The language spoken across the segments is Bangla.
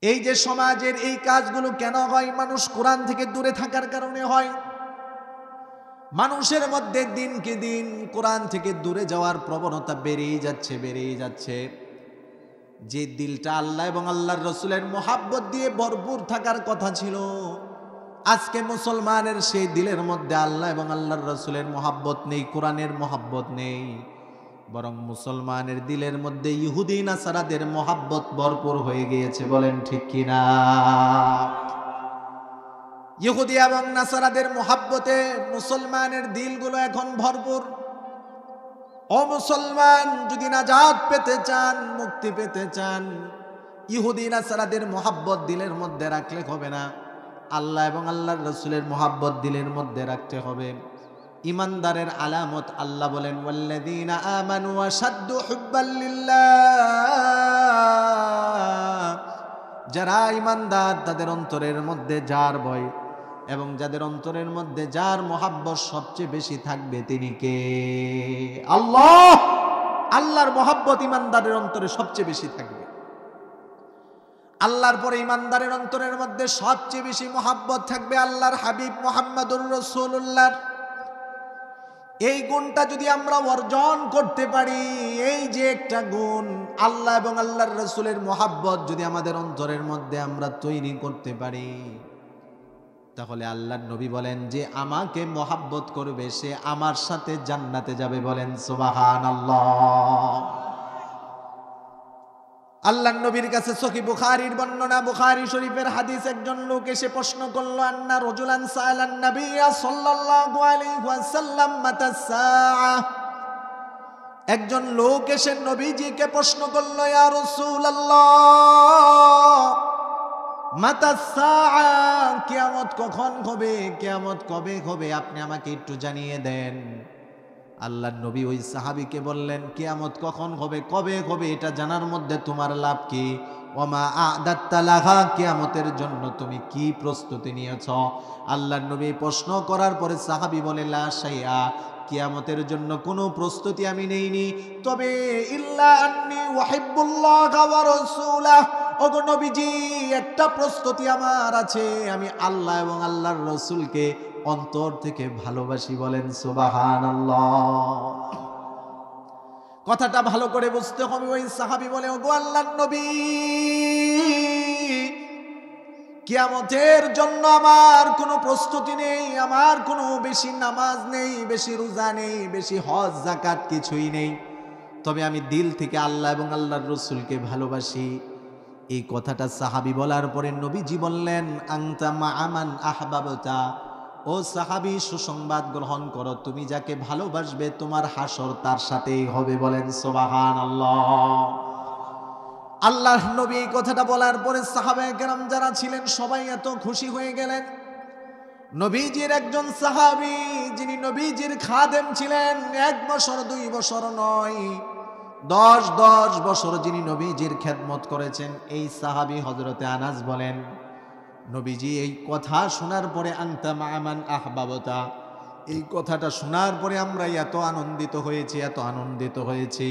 এই যে সমাজের এই কাজগুলো কেন হয়? মানুষ কোরআন থেকে দূরে থাকার কারণে হয়। মানুষের মধ্যে দিনকে দিন কোরআন থেকে দূরে যাওয়ার প্রবণতা বেড়েই যাচ্ছে। যে দিলটা আল্লাহ এবং আল্লাহর রসুলের মোহাব্বত দিয়ে ভরপুর থাকার কথা ছিল, আজকে মুসলমানের সেই দিলের মধ্যে আল্লাহ এবং আল্লাহর রসুলের মোহাব্বত নেই, কোরআনের মোহাব্বত নেই। বরং মুসলমানের দিলের মধ্যে ইহুদি নাসারাদের মোহাব্বত ভরপুর হয়ে গিয়েছে। বলেন ঠিক কিনা? ইহুদি এবং নাসারাদের মোহাব্বতে মুসলমানের দিলগুলো এখন ভরপুর। ও মুসলমান, যদি নাজাত পেতে চান, মুক্তি পেতে চান, ইহুদি নাসারাদের মোহাব্বত দিলের মধ্যে রাখলে হবে না, আল্লাহ এবং আল্লাহর রসুলের মোহাব্বত দিলের মধ্যে রাখতে হবে। ইমানদারের আলামত আল্লাহ বলেন, ওয়াল্লাযীনা আমানু আশাদ্দু হুব্বাল লিল্লাহ। যারা ইমানদার তাদের অন্তরের মধ্যে যার ভয় এবং যাদের অন্তরের মধ্যে যার মোহাব্বত সবচেয়ে বেশি থাকবে তিনি কে? আল্লাহ। আল্লাহর মোহাব্বত ইমানদারের অন্তরে সবচেয়ে বেশি থাকবে। আল্লাহর পরে ইমানদারের অন্তরের মধ্যে সবচেয়ে বেশি মোহাব্বত থাকবে আল্লাহর হাবিব মুহাম্মদুর রাসূলুল্লাহ। এই গুণটা যদি আমরা অর্জন করতে পারি, এই যে একটা গুণ আল্লাহ এবং আল্লাহর রাসূলের মোহাব্বত যদি আমাদের অন্তরের মধ্যে আমরা তৈরি করতে পারি, তাহলে আল্লাহর নবী বলেন যে আমাকে মোহাব্বত করবে সে আমার সাথে জান্নাতে যাবে। বলেন সুবহানাল্লাহ। আল্লাহর নবীর কাছে সহিহ বুখারীর বর্ণনা, বুখারী শরীফের হাদিস, একজন লোক এসে প্রশ্ন করলো, আন্না রাজুলান সাআলান নবিয়্য সাল্লাল্লাহু আলাইহি ওয়াসাল্লাম মাতাস সাআ। একজন লোক এসে নবীজিকে প্রশ্ন করলো, ইয়া রাসূলুল্লাহ মাতাস সাআ, কিয়ামত কখন হবে, কিয়ামত কবে হবে, আপনি আমাকে একটু জানিয়ে দেন। আল্লাহর নবী ওই সাহাবীকে বললেন, কিয়ামত কখন হবে, কবে হবে, এটা জানার মধ্যে তোমার লাভ কি? ওমা আ'দাত্তা লাহা, কিয়ামতের জন্য তুমি কি প্রস্তুতি নিয়েছ? আল্লাহর নবী প্রশ্ন করার পরে সাহাবী বলে, লা শাইআ, কিয়ামতের জন্য কোনো প্রস্তুতি আমি নেইনি, তবে ইল্লা আন্নী উহিব্বুল্লাহ ওয়া রাসূলাহ। ওগো নবীজি, একটা প্রস্তুতি আমার আছে, আমি আল্লাহ এবং আল্লাহর রাসূলকে অন্তর থেকে ভালোবাসি। বলেন সুবহানাল্লাহ। কথাটা ভালো করে বুঝতে হবে। ওই সাহাবী বলে, ওগো আল্লাহর নবী, কিয়ামতের জন্য আমার কোনো প্রস্তুতি নেই, আমার কোনো বেশি নামাজ নেই, বেশি রোজা নেই, বেশি হজ যাকাত কিছুই নেই, তবে আমি দিল থেকে আল্লাহ এবং আল্লাহর রাসূলকে ভালোবাসি। এই কথাটা সাহাবী বলার পরে নবীজি বললেন, আনতা মা'a মান আহবাবতা। ও সাহাবী, সুসংবাদ গ্রহণ করো, তুমি যাকে ভালোবাসবে তোমার হাসর তার সাথেই হবে। বলেন সুবহানাল্লাহ। আল্লাহর নবী এই কথাটা বলার পরে সাহাবায়ে কেরাম যারা ছিলেন সবাই এত খুশি হয়ে গেলেন। নবীজির একজন সাহাবী যিনি নবীজির খাদেম ছিলেন, 1 বছর 2 বছর নয়, 10 বছর যিনি নবীজির খেদমত করেছেন, এই সাহাবী হযরতে আনাস বলেন, নবীজি এই কথা শোনার পরে, আনতা মা'a মান আহবাবতা, এই কথাটা শোনার পরে আমরা এত আনন্দিত হয়েছি,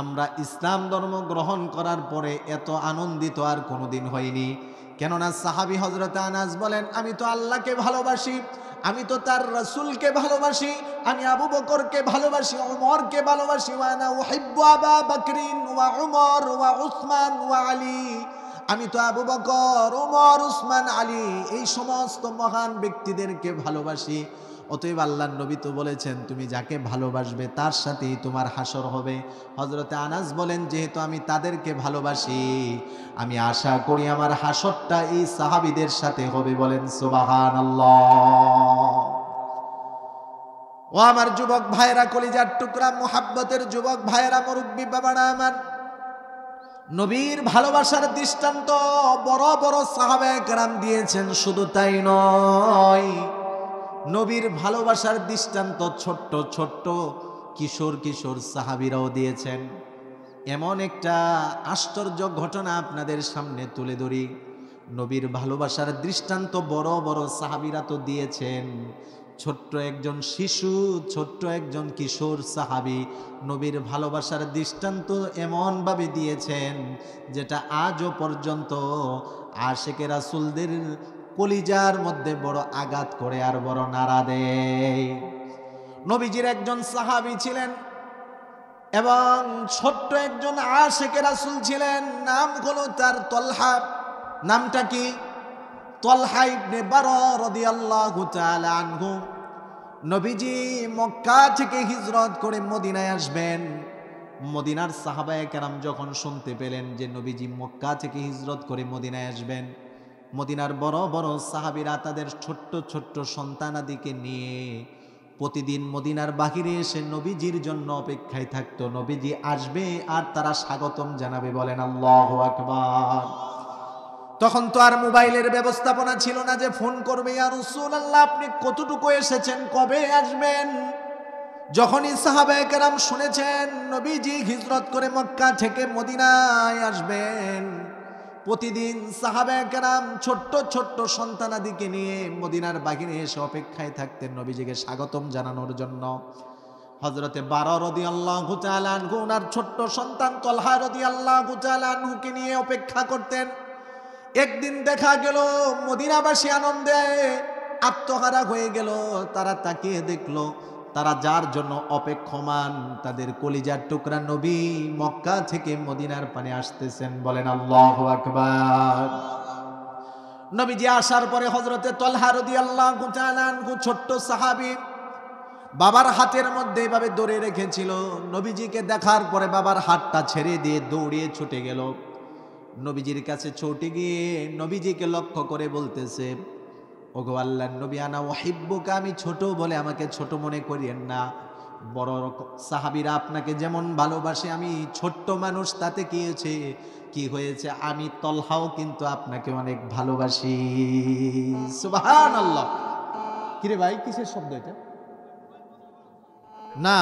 আমরা ইসলাম ধর্ম গ্রহণ করার পরে এত আনন্দিত আর কোনোদিন হয়নি। কেননা সাহাবী হযরতে আনাস বলেন, আমি তো আল্লাহকে ভালোবাসি, আমি তো তার রাসূলকে ভালোবাসি, আমি আবু বকরকে ভালোবাসি, ওমরকে ভালোবাসি, ওয়া আনা উহিব্বু আবা বকরিন ওয়া উমর ওয়া উসমান ওয়া আলী, আমি তো আবু বকর, ওমর, উসমান, আলী এই সমস্ত মহান ব্যক্তিদেরকে ভালোবাসি। অতএব আল্লাহর নবী তো বলেছেন তুমি যাকে ভালোবাসবে তার সাথেই তোমার হাসর হবে। হযরতে আনাস বলেন, যেহেতু আমি তাদেরকে ভালোবাসি, আমি আশা করি আমার হাসরটা এই সাহাবীদের সাথে হবে। বলেন সুবহানাল্লাহ। ও আমার যুবক ভাইরা, কলিজার টুকরা মুহাব্বতের যুবক ভাইরা, মুরব্বী বাবারা আমার, নবীর ভালোবাসার দৃষ্টান্ত বড় বড় সাহাবায়ে কেরাম দিয়েছেন। শুধু তাই নয়, নবীর ভালোবাসার দৃষ্টান্ত ছোট্ট ছোট্ট কিশোর কিশোর সাহাবীরাও দিয়েছেন। এমন একটা আশ্চর্য ঘটনা আপনাদের সামনে তুলে ধরি। নবীর ভালোবাসার দৃষ্টান্ত বড় বড় সাহাবীরা তো দিয়েছেন, ছোট্ট একজন শিশু, ছোট্ট একজন কিশোর সাহাবী নবীর ভালোবাসার দৃষ্টান্ত এমনভাবে দিয়েছেন যেটা আজও পর্যন্ত আশিকে রাসূলদের কলিজার মধ্যে বড় আঘাত করে আর বড় নাড়া দেয়। নবীজির একজন সাহাবী ছিলেন এবং ছোট্ট একজন আশিকে রাসূল ছিলেন, নাম হলো তার তলহা। নামটা কি? তলহা ইবনে বারা রাদিয়াল্লাহু তাআলা আনহু। নবীজি মক্কা থেকে হিজরত করে মদিনায় আসবেন। মদিনার সাহাবায়ে কেরাম যখন শুনতে পেলেন যে নবীজি মক্কা থেকে হিজরত করে মদিনায় আসবেন, মদিনার বড় বড় সাহাবীরা তাদের ছোট্ট ছোট্ট সন্তানাদিকে নিয়ে প্রতিদিন মদিনার বাহিরে এসে নবীজির জন্য অপেক্ষায় থাকতো। নবীজি আসবে আর তারা স্বাগতম জানাবে, বলেন আল্লাহু আকবার। তখন তো আর মোবাইলের ব্যবস্থাপনা ছিল না যে ফোন করবে, ইয়া রাসূলুল্লাহ আপনি কতটুকু এসেছেন, কবে আসবেন। যখনই সাহাবায়ে কেরাম শুনেছেন নবীজি হিজরত করে মক্কা থেকে মদিনায় আসবেন, প্রতিদিন সাহাবায়ে কেরাম ছোট্ট ছোট্ট সন্তানাদিকে নিয়ে মদিনার বাহিরে এসে অপেক্ষায় থাকতেন নবীজিকে স্বাগতম জানানোর জন্য। হযরতে বারা রাদিয়াল্লাহু তাআলা আনহু ওনার ছোট্ট সন্তান তলহা রাদিয়াল্লাহু তাআলা আনহুকে নিয়ে অপেক্ষা করতেন। একদিন দেখা গেল মদিনাবাসী আনন্দে আত্মহারা হয়ে গেল। তারা তাকিয়ে দেখলো তারা যার জন্য অপেক্ষমান, তাদের কলিজার টুকরা নবী মক্কা থেকে মদিনার পানে আসতেছেন, বলেন আল্লাহু আকবার। নবীজি আসার পরে হযরতে তলহা রাদিয়াল্লাহু তাআলা আনহু ছোট্ট সাহাবী বাবার হাতের মধ্যে এভাবে ধরে রেখেছিল। নবীজিকে দেখার পরে বাবার হাতটা ছেড়ে দিয়ে দৌড়িয়ে ছুটে গেল। নবীজির কাছে ছুটে গিয়ে নবীজিকে লক্ষ্য করে বলতেছে, ওগো আল্লাহর নবী, আনা উহিব্বুকা, আমি ছোট বলে আমাকে ছোট মনে করিয়েন না। বড় সাহাবীরা আপনাকে যেমন ভালোবাসে, আমি ছোট্ট মানুষ, তাতে কি হয়েছে? কি হয়েছে? আমি তলহাও কিন্তু আপনাকে অনেক ভালোবাসি। সুবহানাল্লাহ। কিরে ভাই, কিসের শব্দ এটা? না,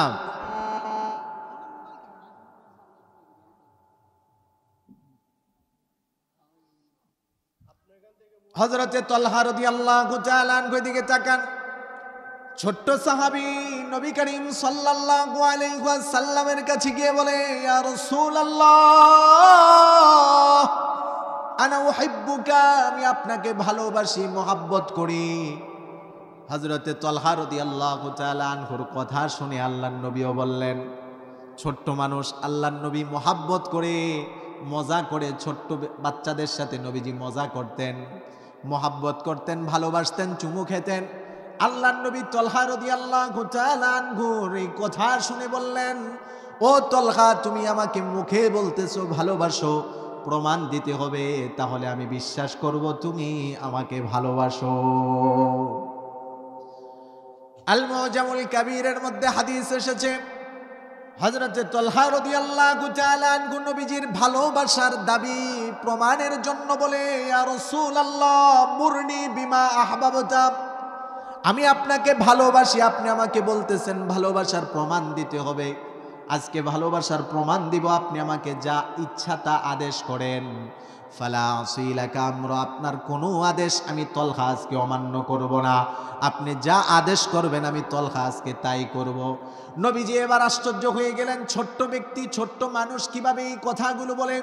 হযরতে তলহা রাদিয়াল্লাহু তাআলা আনহুর দিকে তাকান। ছোট্ট সাহাবী নবী করিম সাল্লাল্লাহু আলাইহি ওয়াসাল্লামের কাছে গিয়ে বলে, ইয়া রাসূলুল্লাহ আনা উহিব্বুকা, আমি আপনাকে ভালোবাসি, মহব্বত করি। হযরতে তলহা রাদিয়াল্লাহু তাআলা আনহুর কথা শুনে আল্লাহর নবীও বললেন, ছোট্ট মানুষ, আল্লাহর নবী মহব্বত করে মজা করে ছোট্ট বাচ্চাদের সাথে নবীজি মজা করতেন, মহব্বত করতেন, ভালোবাসতেন, চুমু খেতেন। আল্লাহর নবী তলহা রাদিয়াল্লাহু তাআলা আনহুর এই কথা শুনে বললেন, ও তলহা, তুমি আমাকে মুখে বলতেছো ভালোবাসো, প্রমাণ দিতে হবে, তাহলে আমি বিশ্বাস করব তুমি আমাকে ভালোবাসো। আল মুজামুল কাবীরের মধ্যে হাদিস এসেছে, হযরতে তলহা রাদিয়াল্লাহু তাআলা আনহু নবীজির ভালোবাসার দাবি প্রমাণের জন্য বলে, ইয়া রাসূলুল্লাহ মুরনি বিমা আহবাবতা, আমি আপনাকে ভালোবাসি, আপনি আমাকে বলতেছেন ভালোবাসার প্রমাণ দিতে হবে, আজকে ভালোবাসার প্রমাণ দিব, আপনি আমাকে যা ইচ্ছা তা আদেশ করেন। ফালা আসিলাকা আমরা, আপনার কোনো আদেশ আমি তলহা আজকে অমান্য করব না, আপনি যা আদেশ করবেন আমি তলহা আজকে তাই করব। নবীজি এবার আশ্চর্য হয়ে গেলেন, ছোট্ট ব্যক্তি, ছোট্ট মানুষ কিভাবে এই কথাগুলো বলে।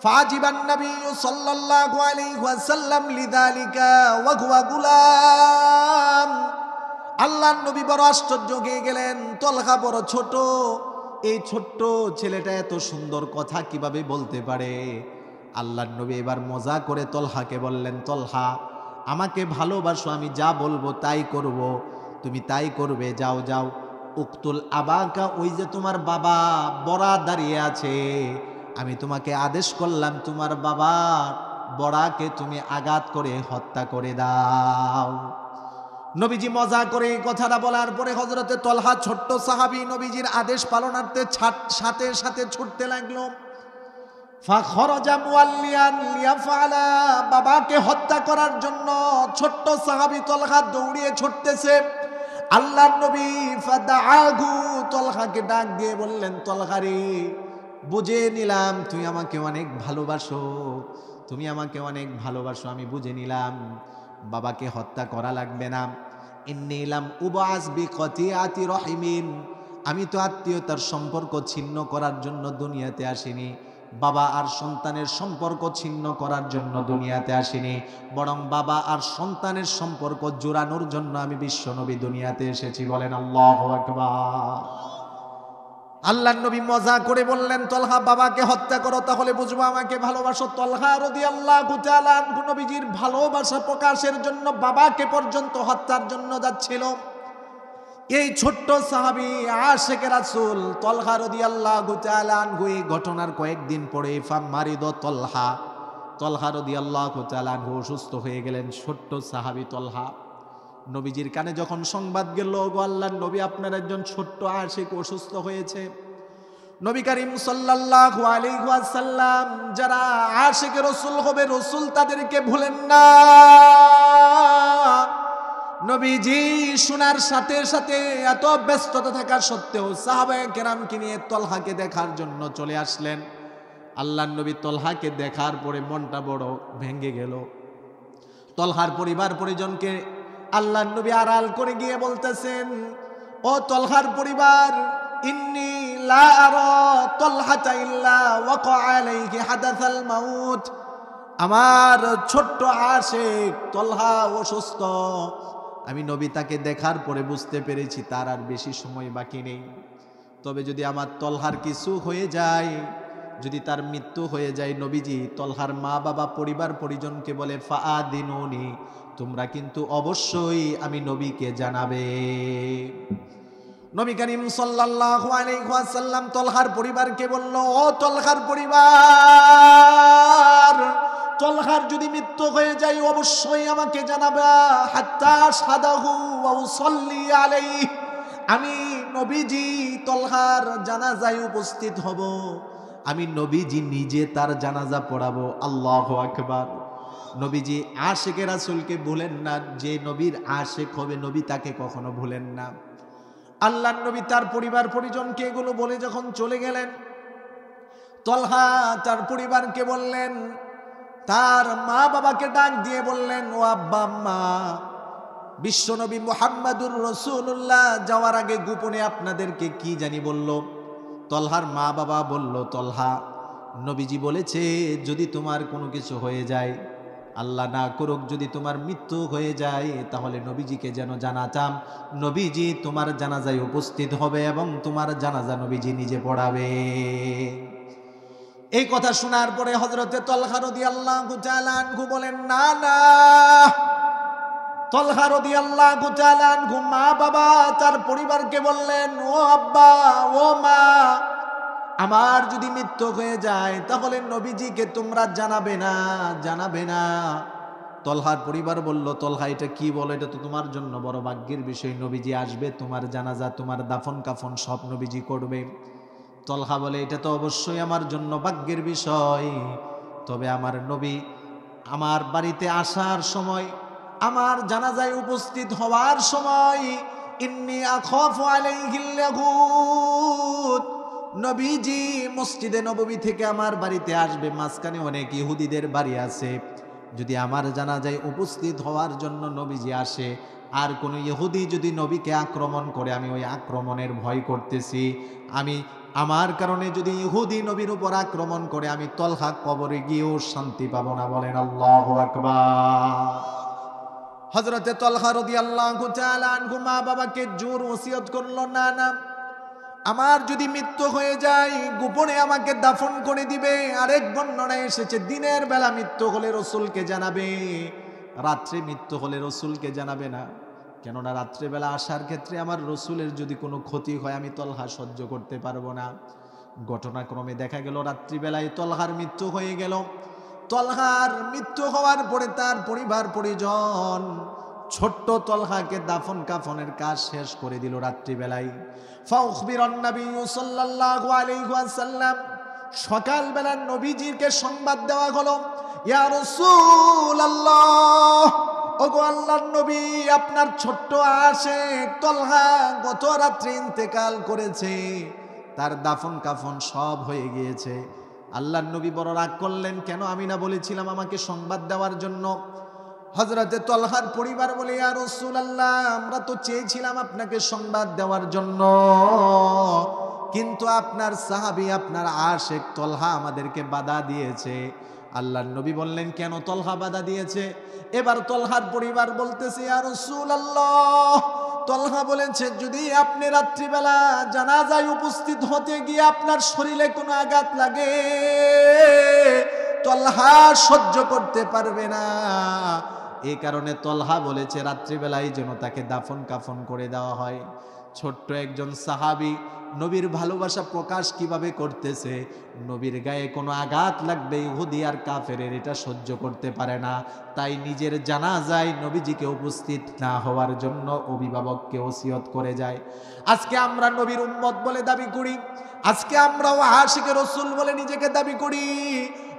ফাজিবান নবী সাল্লাল্লাহু আলাইহি ওয়াসাল্লাম লিযালিকা ওয়া হুয়া গুলাম, আল্লাহর নবী বড় আশ্চর্য হয়ে গেলেন, তলহা বড় ছোট, এই ছোট্ট ছেলেটা এত সুন্দর কথা কিভাবে বলতে পারে। আল্লাহর নবী এবার মজা করে তলহাকে বললেন, তলহা আমাকে ভালোবাসো, আমি যা বলবো তাই করব, তুমি তাই করবে, যাও যাও। উক্তুল আবাকা, ওই যে তোমার বাবা বড়া দাঁড়িয়ে আছে, আমি তোমাকে আদেশ করলাম তোমার বাবা বড়াকে তুমি আঘাত করে হত্যা করে দাও। নবীজি মজা করে এই কথাটা বলার পরে হযরতে তলহা ছোট্ট সাহাবী নবীজির আদেশ পালনার্থে সাথে সাথে ছুটতে লাগলো। ফাখরাজা মুআল্লিয়ান লিয়াফআলা, বাবাকে হত্যা করার জন্য ছোট্ট সাহাবী তলহা দৌড়িয়ে ছুটতেছে। আল্লাহর নবী ফাদাআহু, তলহাকে ডাক দিয়ে বললেন, তলহা রে, বুঝে নিলাম তুই আমাকে অনেক ভালোবাসো, তুমি আমাকে অনেক ভালোবাসো, আমি বুঝে নিলাম বাবাকে হত্যা করা লাগবে না, ইন্নী লাম উবাস বিকতিআতি রহিমিন, আমি তো আত্মীয়তার সম্পর্ক ছিন্ন করার জন্য দুনিয়াতে আসিনি, বাবা আর সন্তানের সম্পর্ক ছিন্ন করার জন্য দুনিয়াতে আসিনি, বরং বাবা আর সন্তানের সম্পর্ক জোড়ানোর জন্য আমি বিশ্বনবী দুনিয়াতে এসেছি। বলেন আল্লাহু আকবার। আল্লাহর নবী মজা করে বললেন, তলহা বাবাকে হত্যা করো, তাহলে বুঝবো আমাকে ভালোবাসো। তলহা রাদিয়াল্লাহু তাআলা আনহু নবীজির ভালোবাসা প্রকাশের জন্য বাবাকে পর্যন্ত হত্যার জন্য যাচ্ছিল। এই ছোট্ট সাহাবী আশিকে রাসূল তলহা রাদিয়াল্লাহু তাআলা আনহু এই ঘটনার কয়েকদিন পরে ফামারিদ তলহা রাদিয়াল্লাহু তাআলা আনহু অসুস্থ হয়ে গেলেন। ছোট্ট সাহাবী তলহা নবীজির কানে যখন সংবাদ গেল, গো আল্লাহর নবী আপনার একজন ছোট্ট আশিক অসুস্থ হয়েছে, নবী করিম সাল্লাল্লাহু আলাইহি ওয়াসাল্লাম যারা আশিকে রাসূল হবে, রাসূল তাদেরকে ভুলেন না। নবীজি শোনার সাথে সাথে এত ব্যস্ততা থাকা সত্ত্বেও সাহাবায়ে কেরামকে নিয়ে তলহাকে দেখার জন্য চলে আসলেন। আল্লাহর নবী তলহাকে দেখার পরে মনটা বড় ভেঙে গেল। তলহার পরিবার পরিজনকে আল্লাহর নবী আড়াল করে গিয়ে বলতেছেন, ও তলহার পরিবার, ইন্নী লা আরা তলহাতা ইল্লা ওয়াকা আলাইহি হাদাসাল মাউত, আমার ছোট্ট আশিক তলহা অসুস্থ, আমি নবী তাকে দেখার পরে বুঝতে পেরেছি তার আর বেশি সময় বাকি নেই। তবে যদি আমার তলহার কিছু হয়ে যায়, যদি তার মৃত্যু হয়ে যায়, নবীজি তলহার মা বাবা পরিবার পরিজনকে বলে ফাআদিনুনি, তোমরা কিন্তু অবশ্যই আমি নবীকে জানাবে। নবী করিম সাল্লাল্লাহু আলাইহি ওয়াসাল্লাম তলহার পরিবারকে বলল, ও তলহার পরিবার, তলহার যদি মৃত্যু হয়ে যায় অবশ্যই আমাকে জানাবা, হাত্তা সাদাহু ওয়া উসাল্লি আলাইহি, আমি নবীজি তলহার জানাজায় উপস্থিত হব, আমি নবীজি নিজে তার জানাজা পড়াবো। আল্লাহু আকবার। নবীজি আশিকে রাসূলকে ভুলেন না, যে নবীর আশিক হবে নবী তাকে কখনো ভুলেন না। আল্লাহর নবী তার পরিবার পরিজনকে এগুলো বলে যখন চলে গেলেন, তলহা তার পরিবারকে বললেন, তার মা বাবাকে ডাক দিয়ে বললেন, ও আব্বা আম্মা, বিশ্বনবী মুহাম্মাদুর রাসূলুল্লাহ যাওয়ার আগে গোপনে আপনাদেরকে কি জানি বলল। তলহার মা বাবা বলল, তলহা, নবীজি বলেছে যদি তোমার কোনো কিছু হয়ে যায়, আল্লাহ না করুক যদি তোমার মৃত্যু হয়ে যায়, তাহলে নবীজিকে যেন জানাতাম, নবীজি তোমার জানাজায় উপস্থিত হবে এবং তোমার জানাজা নবীজি নিজে পড়াবে। এই কথা শোনার পরে হযরতে তলহা রাদিয়াল্লাহু তাআলা আনহু বলেন, না না। তলহা রাদিয়াল্লাহু তাআলা আনহু মা বাবা তার পরিবারকে বললেন, ও আব্বা, ও মা, আমার যদি মৃত্যু হয়ে যায় তাহলে নবীজিকে তোমরা জানাবে না, জানাবে না। তলহার পরিবার বলল, তলহা এটা কি বলো, এটা তো তোমার জন্য বড় ভাগ্যের বিষয়, নবীজি আসবে, তোমার জানাজা তোমার দাফন কাফন সব নবীজি করবে। তলহা বলে, এটা তো অবশ্যই আমার জন্য ভাগ্যের বিষয়, তবে আমার নবী আমার বাড়িতে আসার সময়, আমার জানাজায় উপস্থিত হওয়ার সময়, ইন্নী আখাফু আলাইহিল লাগুত, নবীজি মসজিদে নববী থেকে আমার বাড়িতে আসবে, মাঝখানে অনেক ইহুদিদের বাড়ি আছে, যদি আমার জানাজায় উপস্থিত হওয়ার জন্য নবীজি আসে আর কোন ইহুদি যদি নবীকে আক্রমণ করে, আমি ওই আক্রমণের ভয় করতেছি, আমি আমার কারণে যদি ইহুদি নবীর উপর আক্রমণ করে আমি তলহা কবরে গিয়েও শান্তি পাবো না। বলেন আল্লাহু আকবার। হযরতে তলহা রাদিয়াল্লাহু তাআলা আনহু মা বাবাকে জোর ওসিয়ত করলো, না না, আমার যদি মৃত্যু হয়ে যায় গোপনে আমাকে দাফন করে দিবে। আরেক বর্ণনায় এসেছে দিনের বেলা মৃত্যু হলে রাসূলকে জানাবে, রাত্রে মৃত্যু হলে রাসূলকে জানাবে না, কেননা রাত্রেবেলা আসার ক্ষেত্রে আমার রাসূলের যদি কোনো ক্ষতি হয় আমি তলহা সহ্য করতে পারবো না। ঘটনাক্রমে দেখা গেল রাত্রিবেলায় তলহার মৃত্যু হয়ে গেল। তলহার মৃত্যু হওয়ার পরে তার পরিবার পরিজন ছোট্ট তলহাকে দাফন কাফনের কাজ শেষ করে দিল রাত্রিবেলায়। ফাউখবিরান নবী সাল্লাল্লাহু আলাইহি ওয়াসাল্লাম, সকালবেলা নবীজিকে সংবাদ দেওয়া হলো, ইয়া রাসূলুল্লাহ, ওগো আল্লাহর নবী, আপনার ছোট্ট আশিক তলহা গত রাত্রে ইন্তেকাল করেছে, তার দাফন কাফন সব হয়ে গিয়েছে। আল্লাহর নবী বড় রাগ করলেন, কেন আমি না বলেছিলাম আমাকে সংবাদ দেওয়ার জন্য? হযরতে তলহার পরিবার বলে, ইয়া রাসূলুল্লাহ, আমরা তো চেয়েছিলাম আপনাকে সংবাদ দেওয়ার জন্য, কিন্তু আপনার সাহাবী, আপনার আশিক তলহা আমাদেরকে বাধা দিয়েছে। আল্লাহর নবী বললেন, কেন তলহা বাধা দিয়েছে? এবার তলহার পরিবার বলতেছে, ইয়া রাসূলুল্লাহ, তলহা বলেছে যদি আপনি রাত্রিবেলা জানাজায় উপস্থিত হতে গিয়ে আপনার শরীরে কোনো আঘাত লাগে, তলহা সহ্য করতে পারবে না। এই কারণে তলহা বলেছে রাত্রিবেলায় যেন তাকে দাফন কাফন করে দেওয়া হয়। ছোট্ট একজন সাহাবী নবীর ভালোবাসা প্রকাশ কিভাবে করতেছে, নবীর গায়ে কোনো আঘাত লাগবে ইহুদি আর কাফেরের এটা সহ্য করতে পারে না, তাই নিজের জানাজায় নবীজিকে উপস্থিত না হওয়ার জন্য অভিভাবককে ওসিয়ত করে যায়। আজকে আমরা নবীর উম্মত বলে দাবি করি, আজকে আমরাও আশিকে রাসূল বলে নিজেকে দাবি করি,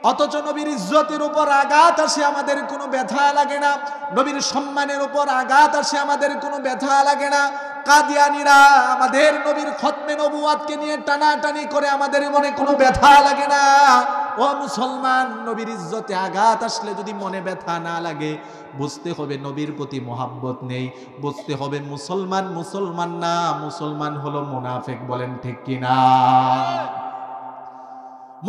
অথচ নবীর ইজ্জতের উপর আঘাত আসে আমাদের কোনো ব্যথা লাগে না, নবীর সম্মানের উপর আঘাত আসে আমাদের কোনো ব্যথা লাগে না। কাদিয়ানীরা আমাদের নবীর খতমে নবুয়াতকে নিয়ে টানাটানি করে আমাদের মনে কোনো ব্যথা লাগে না। ও মুসলমান, নবীর ইজ্জতে আঘাত আসলে যদি মনে ব্যথা না লাগে, বুঝতে হবে নবীর প্রতি মহাব্বত নেই, বুঝতে হবে মুসলমান মুসলমান না, মুসলমান হলো মুনাফিক। বলেন ঠিক কিনা?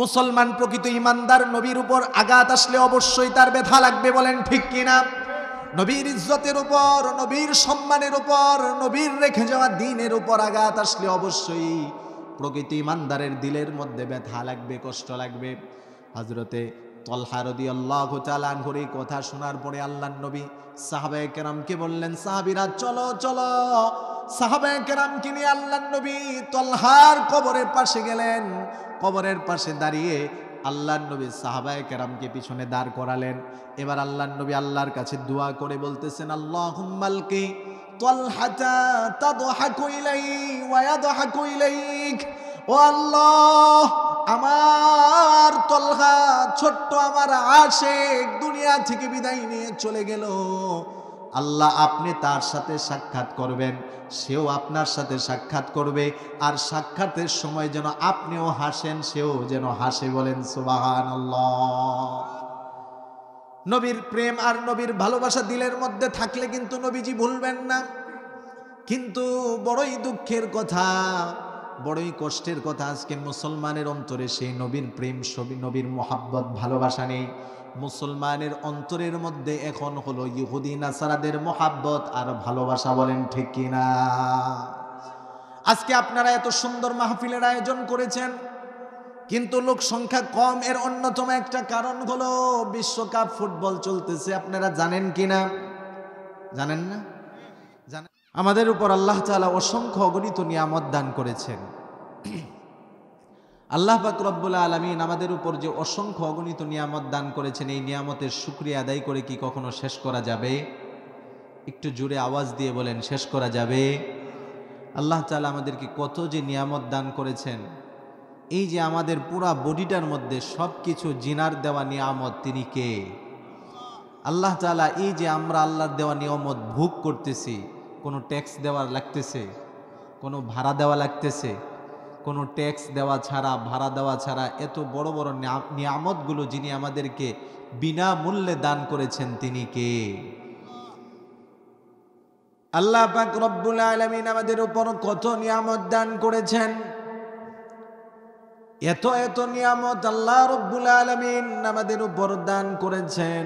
মুসলমান প্রকৃত ইমানদার নবীর উপর আঘাত আসলে অবশ্যই তার ব্যথা লাগবে। বলেন ঠিক কিনা? নবীর ইজ্জতের উপর, নবীর সম্মানের উপর, নবীর রেখে যাওয়া দ্বীনের উপর আঘাত আসলে অবশ্যই প্রকৃত ইমানদারের দিলের মধ্যে ব্যথা লাগবে, কষ্ট লাগবে। হযরতে তলহা রাদিয়াল্লাহু তাআলা আনহুর এই কথা শোনার পরে আল্লাহর নবী সাহাবায়ে কেরামকে বললেন, সাহাবীরা চলো চলো। সাহাবায়ে কেরামকে নিয়ে আল্লাহর নবী তলহার কবরের পাশে গেলেন। কবরের পাশে দাঁড়িয়ে আল্লাহর নবী সাহাবায়ে কেরামকে পিছনে দাঁড় করালেন। এবার আল্লাহর নবী আল্লাহর কাছে দোয়া করে বলতেছেন, আল্লাহুম্মালকি তলহাতা তাদহাকু ইলাইহি ওয়া ইয়াদহাকু ইলাইক। ও আল্লাহ, আমার তলহা ছোট্ট আমার আশিক দুনিয়া থেকে বিদায় নিয়ে চলে গেল, আল্লাহ আপনি তার সাথে সাক্ষাৎ করবেন, সেও আপনার সাথে সাক্ষাৎ করবে, আর সাক্ষাতের সময় যেন আপনিও হাসেন, সেও যেন হাসে। বলেন সুবহানাল্লাহ। নবীর প্রেম আর নবীর ভালোবাসা দিলের মধ্যে থাকলে কিন্তু নবীজি ভুলবেন না। কিন্তু বড়ই দুঃখের কথা, বড়ই কষ্টের কথা, আজকে মুসলমানের অন্তরে সেই নবীর প্রেম, নবীর মোহাব্বত, ভালোবাসা নেই। মুসলমানের অন্তরের মধ্যে এখন হলো ইহুদি নাসারাদের মোহাব্বত আর ভালোবাসা। বলেন ঠিক কিনা? আজকে আপনারা এত সুন্দর মাহফিলের আয়োজন করেছেন, কিন্তু লোক সংখ্যা কম। এর অন্যতম একটা কারণ হলো বিশ্বকাপ ফুটবল চলতেছে। আপনারা জানেন কিনা? জানেন না? জানেন? আমাদের উপর আল্লাহ তাআলা অসংখ্য অগণিত নিয়ামত দান করেছেন। আল্লাহ পাক রব্বুল আলামিন আমাদের উপর যে অসংখ্য অগণিত নিয়ামত দান করেছেন, এই নিয়ামতের শুকরিয়া আদায় করে কি কখনো শেষ করা যাবে? একটু জোরে আওয়াজ দিয়ে বলেন, শেষ করা যাবে? আল্লাহ তাআলা আমাদেরকে কত যে নিয়ামত দান করেছেন। এই যে আমাদের পুরা বডিটার মধ্যে সব কিছু জিনার দেওয়া নিয়ামত, তিনি কে? আল্লাহ তাআলা। এই যে আমরা আল্লাহর দেওয়া নিয়ামত ভোগ করতেছি, কোনো ট্যাক্স দেওয়া লাগতেছে, কোনো ভাড়া দেওয়া লাগতেছে, কোনো ট্যাক্স দেওয়া ছাড়া, ভাড়া দেওয়া ছাড়া এত বড় বড় নিয়ামতগুলো যিনি আমাদেরকে বিনামূল্যে দান করেছেন, তিনি কে? আল্লাহ পাক রব্বুল আলামিন আমাদের উপর কত নিয়ামত দান করেছেন। এত এত নিয়ামত আল্লাহ রব্বুল আলামিন আমাদের উপর দান করেছেন।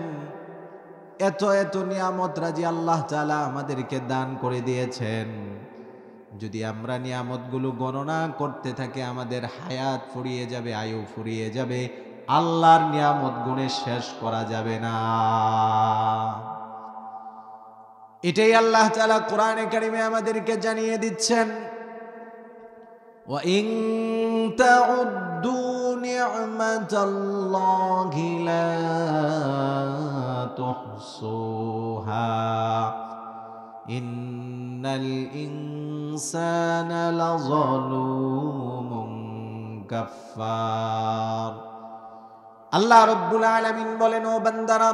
এত এত নিয়ামত রাজি আল্লাহ তাআলা আমাদেরকে দান করে দিয়েছেন। যদি আমরা নিয়ামতগুলো গণনা করতে থাকি, আমাদের হায়াত ফুরিয়ে যাবে, আয়ু ফুরিয়ে যাবে। আল্লাহর নিয়ামত গুণে শেষ করা যাবে না। এটাই আল্লাহ তাআলা কোরআনে কারিমে আমাদেরকে জানিয়ে দিচ্ছেন, ওয়া ইন তাউদ্দু নি'মাতাল্লাহি লা তুহসুহা ইন্নাল ইনসানা লাযালুমুন কাফফার। আল্লাহ রাব্বুল আলামিন বলেন, ও বান্দারা,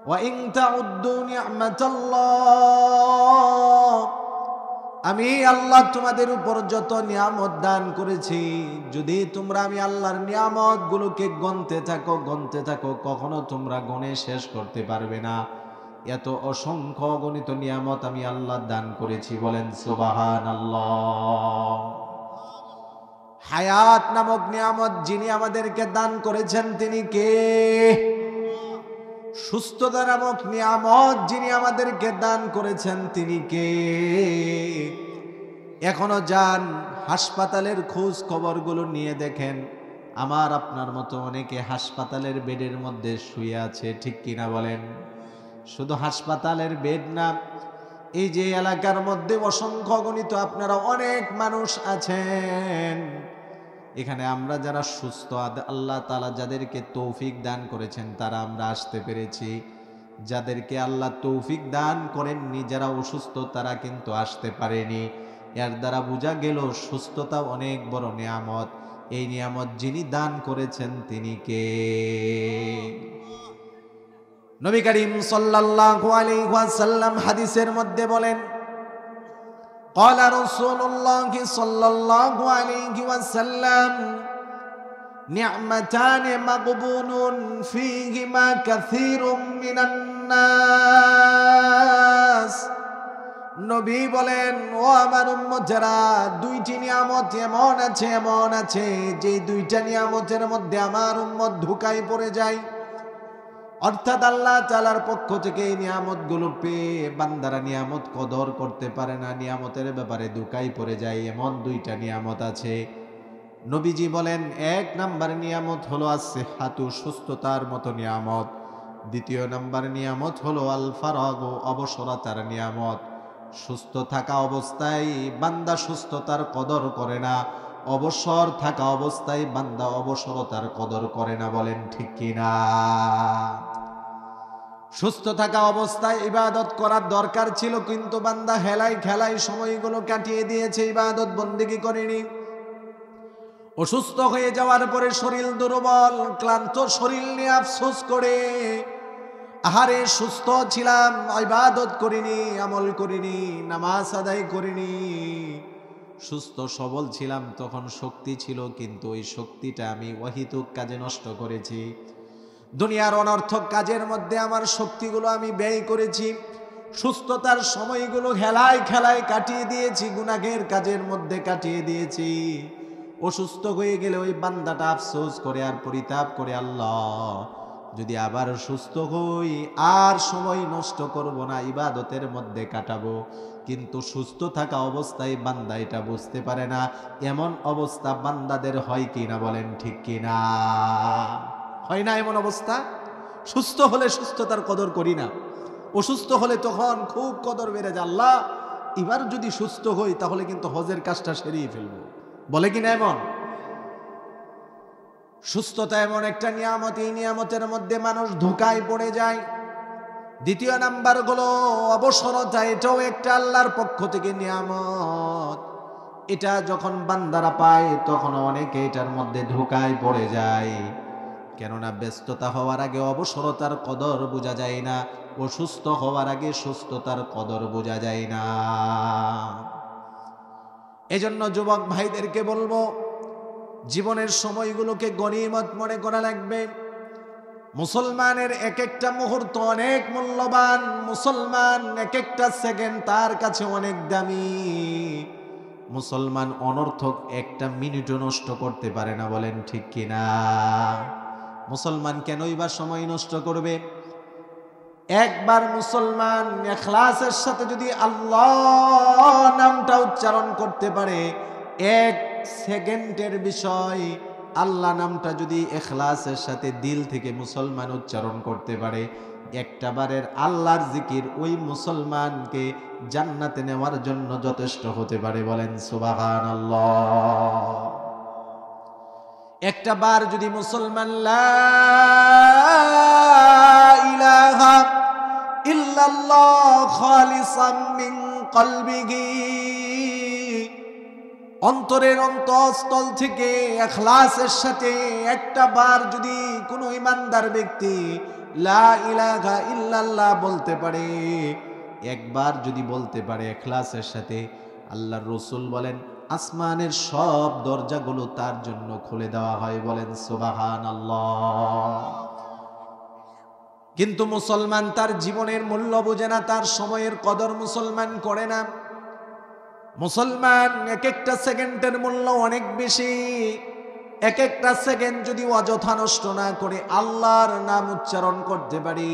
ওয়া ইন তাউদ্দু নি'মাতাল্লাহ, আমি আল্লাহ তোমাদের উপর যত নিয়ামত দান করেছি, যদি তোমরা আমি আল্লাহর নিয়ামত গুলোকে গণতে থাকো, কখনো তোমরা গণে শেষ করতে পারবে না। এত অসংখ্য অগণিত নিয়ামত আমি আল্লাহ দান করেছি, বলেন সুবহানাল্লাহ। হায়াত নামক নিয়ামত যিনি আমাদেরকে দান করেছেন তিনি কে? সুস্থতা নামক নিয়ামত যিনি আমাদেরকে দান করেছেন তিনি কে? এখনো যান হাসপাতালের খোঁজ খবরগুলো নিয়ে দেখেন, আমার আপনার মতো অনেকে হাসপাতালের বেডের মধ্যে শুয়ে আছে, ঠিক কিনা বলেন? শুধু হাসপাতালের বেড না, এই যে এলাকার মধ্যে অসংখ্য গণিত আপনারা অনেক মানুষ আছেন, এখানে আমরা যারা সুস্থ, আল্লাহ তাআলা যাদেরকে তৌফিক দান করেছেন তারা আমরা আসতে পেরেছি। যাদেরকে আল্লাহ তৌফিক দান করেননি, যারা অসুস্থ, তারা কিন্তু আসতে পারেনি। এর দ্বারা বোঝা গেল সুস্থতা অনেক বড় নিয়ামত। এই নিয়ামত যিনি দান করেছেন তিনি কে? নবী করিম সাল্লাল্লাহু আলাইহি ওয়াসাল্লাম হাদিসের মধ্যে বলেন, قال رسول الله صلى الله عليه وسلم نعمتان مغبون فيهما كثير من الناس। নবী বলেন, ও আমার উম্মতেরা, দুইটি নিয়ামত এমন আছে যে দুইটা নিয়ামতের মধ্যে আমার উম্মত ধোঁকায় পড়ে যায়। অর্থাৎ আল্লাহ তাআলার পক্ষ থেকে এই নিয়ামতগুলো পেয়ে বান্দারা নিয়ামত কদর করতে পারে না, নিয়ামতের ব্যাপারে ধোঁকায় পড়ে যায়। এমন দুইটা নিয়ামত আছে। নবীজি বলেন, এক নাম্বার নিয়ামত হলো as-সিহহাতু, সুস্থতার মতো নিয়ামত। দ্বিতীয় নাম্বার নিয়ামত হলো আল-ফারাগু, অবসরতার নিয়ামত। সুস্থ থাকা অবস্থায় বান্দা সুস্থতার কদর করে না, অবসর থাকা অবস্থায় বান্দা অবসরতার কদর করে না, বলেন ঠিক কিনা? সুস্থ থাকা অবস্থায় ইবাদত করার দরকার ছিল, কিন্তু বান্দা হেলাই খেলাই সময়গুলো কাটিয়ে দিয়েছে, ইবাদত বন্দেগী করেনি। অসুস্থ হয়ে যাওয়ার পরে শরীর দুর্বল, ক্লান্ত শরীর নিয়ে আফসোস করে, আহারে সুস্থ ছিলাম, ইবাদত করিনি, আমল করিনি, নামাজ আদায় করিনি। সুস্থ সবল ছিলাম, তখন শক্তি ছিল, কিন্তু ওই শক্তিটা আমি অহিতুক কাজে নষ্ট করেছি। দুনিয়ার অনর্থক কাজের মধ্যে আমার শক্তিগুলো আমি ব্যয় করেছি। সুস্থতার সময়গুলো হেলায় খেলায় কাটিয়ে দিয়েছি, গুনাহের কাজের মধ্যে কাটিয়ে দিয়েছি। অসুস্থ হয়ে গেলে ওই বান্দাটা আফসোস করে আর পরিতাপ করে, আল্লাহ যদি আবার সুস্থ হই আর সময় নষ্ট করব না, ইবাদতের মধ্যে কাটাবো। কিন্তু সুস্থ থাকা অবস্থায় বান্দা এটা বুঝতে পারে না। এমন অবস্থা বান্দাদের হয় কিনা, বলেন ঠিক কিনা? হয় না এমন অবস্থা? সুস্থ হলে সুস্থতার কদর করি না, অসুস্থ হলে তখন খুব কদর বেড়ে যায়। আল্লাহ এবার যদি সুস্থ হই তাহলে কিন্তু হজের কাজটা সেরিয়ে ফেলবো, বলে কিনা? এমন সুস্থতা এমন একটা নিয়ামত, এই নিয়ামতের মধ্যে মানুষ ধোঁকায় পড়ে যায়। দ্বিতীয় নাম্বার হলো অবসরতা, এটাও একটা আল্লাহর পক্ষ থেকে নিয়ামত। এটা যখন বান্দারা পায় তখন অনেকে এটার মধ্যে ধোঁকায় পড়ে যায়। কেননা ব্যস্ততা হওয়ার আগে অবসরতার কদর বোঝা যায় না, অসুস্থ হওয়ার আগে সুস্থতার কদর বোঝা যায় না। এজন্য যুবক ভাইদেরকে বলবো, জীবনের সময়গুলোকে গনিমত মনে করা লাগবে। মুসলমানের এক একটা মুহূর্ত অনেক মূল্যবান, মুসলমান এক একটা সেকেন্ড তার কাছে অনেক দামি। মুসলমান অনর্থক একটা মিনিটও নষ্ট করতে পারে না, বলেন ঠিক কিনা? মুসলমান কেনই বা সময় নষ্ট করবে? একবার মুসলমান ইখলাসের সাথে যদি আল্লাহ নামটা উচ্চারণ করতে পারে, এক সেকেন্ডের বিষয়, আল্লাহ নামটা যদি ইখলাসের সাথে দিল থেকে মুসলমান উচ্চারণ করতে পারে, একটা বারের আল্লাহর জিকির ওই মুসলমানকে জান্নাতে নেওয়ার জন্য যথেষ্ট হতে পারে, বলেন সুবহানাল্লাহ। একটা বার যদি মুসলমান লা ইলাহা ইল্লাল্লাহ খালিসাম মিন কলবিহি, অন্তরের অন্তঃস্থল থেকে ইখলাসের সাথে একটা বার যদি কোনো ইমানদার ব্যক্তি লা ইলাহা ইল্লাল্লাহ বলতে পারে, একবার যদি বলতে পারে ইখলাসের সাথে, আল্লাহর রাসূল বলেন আসমানের সব দরজাগুলো তার জন্য খুলে দেওয়া হয়, বলেন সুবহানাল্লাহ। কিন্তু মুসলমান তার জীবনের মূল্য বোঝে না, তার সময়ের কদর মুসলমান করে না। মুসলমান এক একটা সেকেন্ডের মূল্য অনেক বেশি। এক একটা সেকেন্ড যদি অযথা নষ্ট না করে আল্লাহর নাম উচ্চারণ করতে পারি,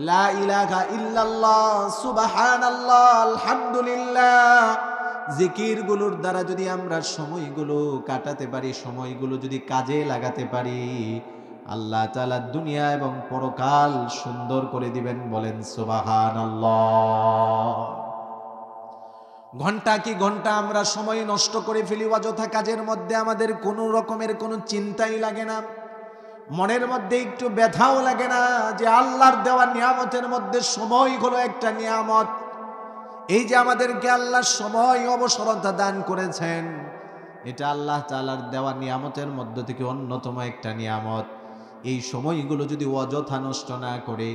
লা ইলাহা ইল্লাল্লাহ, সুবহানাল্লাহ, আলহামদুলিল্লাহ, জিকিরগুলোর দ্বারা যদি আমরা সময়গুলো কাটাতে পারি, সময়গুলো যদি কাজে লাগাতে পারি, আল্লাহ তাআলা দুনিয়া এবং পরকাল সুন্দর করে দিবেন। বলেন সুবহানাল্লাহ। ঘন্টা কি ঘন্টা আমরা সময় নষ্ট করে ফেলি অযথা কাজের মধ্যে, আমাদের কোনো রকমের কোনো চিন্তাই লাগে না, মনের মধ্যে একটু ব্যথাও লাগে না যে আল্লাহর দেওয়া নিয়ামতের মধ্যে সময় হলো একটা নিয়ামত। এই যে আমাদেরকে আল্লাহ সময় অবসরতা দান করেছেন, এটা আল্লাহ তাআলার দেওয়া নিয়ামতের মধ্য থেকে অন্যতম একটা নিয়ামত। এই সময়গুলো যদি অযথা নষ্ট না করে